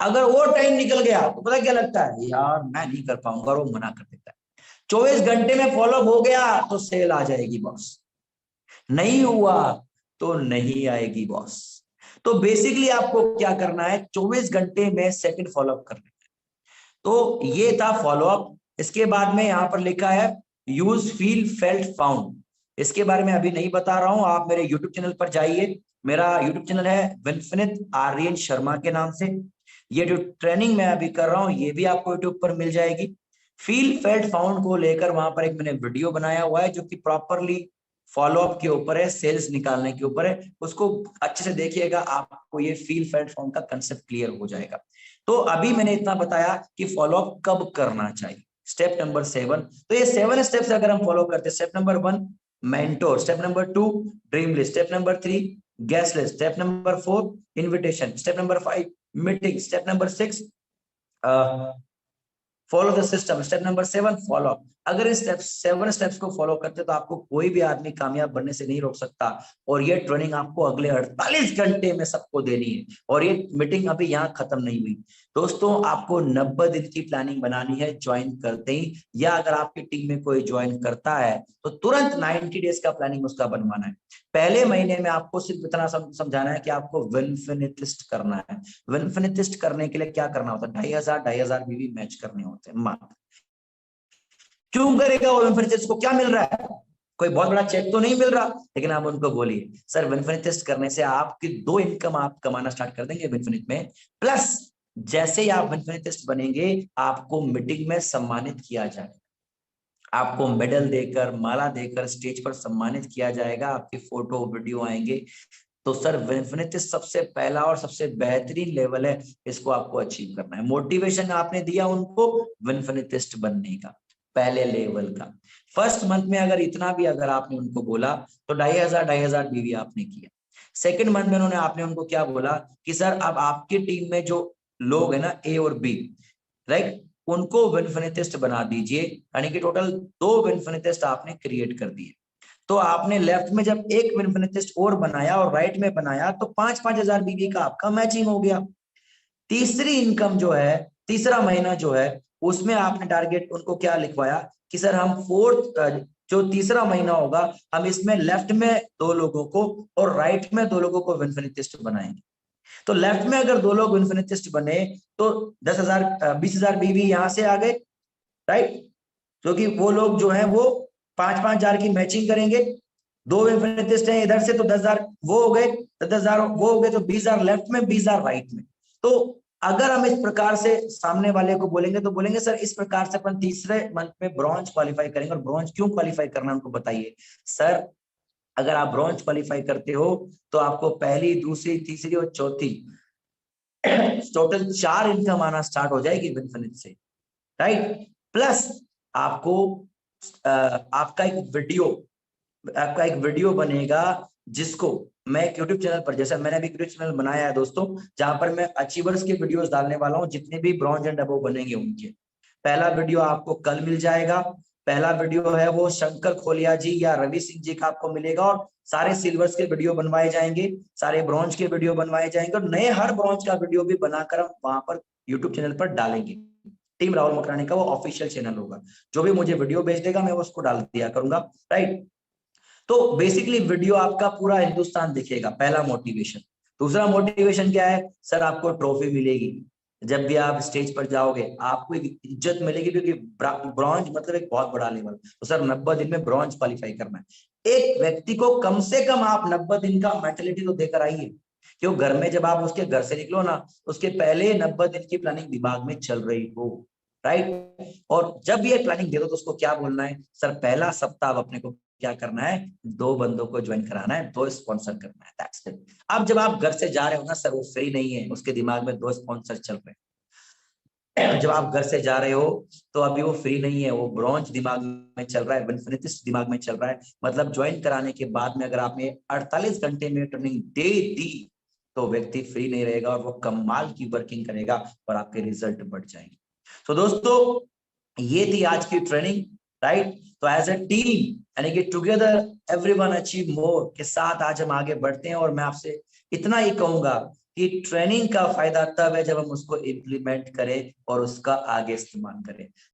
अगर वो टाइम निकल गया तो पता क्या लगता है? यार मैं नहीं कर पाऊंगा, और वो मना कर देता है। 24 घंटे में फॉलो हो गया तो सेल आ जाएगी बॉस, नहीं हुआ तो नहीं आएगी बॉस। तो बेसिकली आपको क्या करना है, 24 घंटे में सेकंड फॉलोअप करना है। तो ये था फॉलोअप। इसके बाद में यहां पर लिखा है यूज फील फेल्ट फाउंड। इसके बारे में अभी नहीं बता रहा हूं, आप मेरे यूट्यूब चैनल पर जाइए। मेरा यूट्यूब चैनल है विनफिनित आर्यन शर्मा के नाम से। ये जो ट्रेनिंग मैं अभी कर रहा हूं ये भी आपको यूट्यूब पर मिल जाएगी। फील फेल्ट फाउंड को लेकर वहां पर एक मैंने वीडियो बनाया हुआ है जो कि प्रॉपरली फॉलोअप के ऊपर है, सेल्स निकालने के ऊपर है। उसको अच्छे से देखिएगा, आपको ये फील फेल्ट फाउंड का कंसेप्ट क्लियर हो जाएगा। तो अभी मैंने इतना बताया कि फॉलोअप कब करना चाहिए। स्टेप नंबर 7, तो ये 7 स्टेप्स अगर हम फॉलो करते हैं, step number 1 mentor, step number 2 dream list, step number 3 guest list, step number 4 invitation, step number 5 meeting, step number 6 follow the system, step number 7 follow up. अगर इस 7 स्टेप्स को follow करते तो आपको कोई भी आदमी कामयाब बनने से नहीं रोक सकता। और ये ट्रेनिंग आपको अगले 48 घंटे में सबको देनी है। और ये मीटिंग अभी यहाँ खत्म नहीं हुई दोस्तों, आपको 90 दिन की प्लानिंग बनानी है ज्वाइन करते ही, या अगर आपकी टीम में कोई ज्वाइन करता है तो तुरंत 90 डेज का प्लानिंग उसका बनवाना है। पहले महीने में आपको सिर्फ इतना समझाना है कि आपको विनफिनिटिस्ट करना है। विनफिनिटिस्ट करने के लिए क्या करना होता है? 2500 बीवी मैच करने होते हैं मात्र। क्यों करेगा वो विनफिनिटिस्ट को? क्या मिल रहा है? कोई बहुत बड़ा चेक तो नहीं मिल रहा, लेकिन आप उनको बोलिए सर विनफिनिटिस्ट करने से आपकी 2 इनकम आप कमाना स्टार्ट कर देंगे विनफिनिट में। प्लस जैसे ही आप विनफिनिटिस्ट बनेंगे आपको मीटिंग में सम्मानित किया जाएगा, आपको मेडल देकर, माला देकर स्टेज पर सम्मानित किया जाएगा, आपके फोटो वीडियो आएंगे। तो सर विनफिनिटिस्ट सबसे पहला और सबसे बेहतरीन लेवल है, इसको आपको अचीव करना है। मोटिवेशन आपने दिया उनको विनफिनिटिस्ट बनने का, पहले लेवल का। फर्स्ट मंथ में अगर इतना भी अगर आपने उनको बोला तो 2500 बीवी आपने किया। सेकंड मंथ में उन्होंने आपने उनको क्या बोला कि सर अब आपकी टीम में जो लोग है ना ए और बी, राइट, उनको विनफिनिटिस्ट बना दीजिए। यानी कि टोटल 2 विनफिनिटिस्ट आपने क्रिएट कर दिए। तो आपने लेफ्ट में जब एक विनफिनिटिस्ट और बनाया और राइट में बनाया तो 5-5 हजार बीवी का आपका मैचिंग हो गया। तीसरी इनकम जो है, तीसरा महीना जो है, उसमें आपने टारगेट उनको क्या लिखवाया कि सर हम फोर्थ जो तीसरा महीना होगा हम इसमें लेफ्ट में 2 लोगों को और राइट में 2 लोगों को विनफिनिटिस्ट बनाएंगे। तो लेफ्ट में अगर 2 लोग इन्फिनिटिस्ट बने तो 10,000 20,000 बीवी यहां से आ गए, राइट, क्योंकि वो लोग जो है वो 5-5 हजार की मैचिंग करेंगे। 2 इन्फिनिटिस्ट हैं इधर से तो 10,000 वो हो गए, 10,000 वो हो गए, तो 20,000 लेफ्ट में, 20,000 राइट में। तो अगर हम इस प्रकार से सामने वाले को बोलेंगे तो बोलेंगे सर इस प्रकार से अपन तीसरे मंथ में ब्रॉन्ज क्वालिफाई करेंगे। और ब्रॉन्ज क्यों क्वालिफाई करना उनको बताइए। सर अगर आप ब्रॉन्ज क्वालिफाई करते हो तो आपको पहली, दूसरी, तीसरी और चौथी टोटल 4 इनकम आना स्टार्ट हो जाएगी विनफिनिट से, राइट। प्लस आपको आपका एक वीडियो आपका एक वीडियो बनेगा जिसको मैं एक यूट्यूब चैनल पर, जैसा मैंने अभी यूट्यूब चैनल बनाया है दोस्तों, जहां पर मैं अचीवर्स के वीडियोस डालने वाला हूं, जितने भी ब्रॉन्ज एंड अबव बनेंगे उनके। पहला वीडियो आपको कल मिल जाएगा। पहला वीडियो है वो शंकर खोलिया जी या रवि सिंह जी का आपको मिलेगा, और सारे सिल्वर्स के वीडियो बनवाए जाएंगे, सारे ब्रॉन्ज के वीडियो बनवाए जाएंगे, और नए हर ब्रॉन्ज का वीडियो भी बनाकर हम वहां पर यूट्यूब चैनल पर डालेंगे। टीम राहुल मकरानी का वो ऑफिशियल चैनल होगा, जो भी मुझे वीडियो भेज देगा मैं उसको डाल दिया करूंगा, राइट। तो बेसिकली वीडियो आपका पूरा हिंदुस्तान दिखेगा, पहला मोटिवेशन। दूसरा मोटिवेशन क्या है सर, आपको ट्रॉफी मिलेगी। जब भी आप स्टेज पर जाओगे आपको एक इज्जत मिलेगी, क्योंकि ब्रॉन्ज मतलब एक बहुत बड़ा लेवल। तो सर 90 दिन में ब्रॉन्ज क्वालिफाई करना है। एक व्यक्ति को कम से कम आप 90 दिन का मेंटलिटी तो देकर आइए, क्यों घर में जब आप उसके घर से निकलो ना, उसके पहले 90 दिन की प्लानिंग दिमाग में चल रही हो, राइट। और जब ये प्लानिंग दे दो तो उसको क्या बोलना है, सर पहला सप्ताह अपने को क्या करना है, 2 बंदों को ज्वाइन कराना है, 2 स्पॉन्सर करना है, दैट्स इट। अब जब आप घर से जा रहे हो ना सर, वो फ्री नहीं है, उसके दिमाग में 2 स्पॉन्सर चल रहे हैं। जब आप घर से जा रहे हो तो अभी वो फ्री नहीं है, वो ब्रॉन्ज दिमाग में चल रहा है, विनफिनिटिस दिमाग में चल रहा है। मतलब ज्वाइन कराने के बाद में अगर आपने 48 घंटे में ट्रेनिंग दे दी तो व्यक्ति फ्री नहीं रहेगा, और वो कमाल की वर्किंग करेगा और आपके रिजल्ट बढ़ जाएंगे। तो दोस्तों ये थी आज की ट्रेनिंग, राइट। तो एज अ टीम, यानी कि टुगेदर एवरीवन अचीव मोर के साथ आज हम आगे बढ़ते हैं। और मैं आपसे इतना ही कहूंगा कि ट्रेनिंग का फायदा तब है जब हम उसको इम्प्लीमेंट करें और उसका आगे इस्तेमाल करें।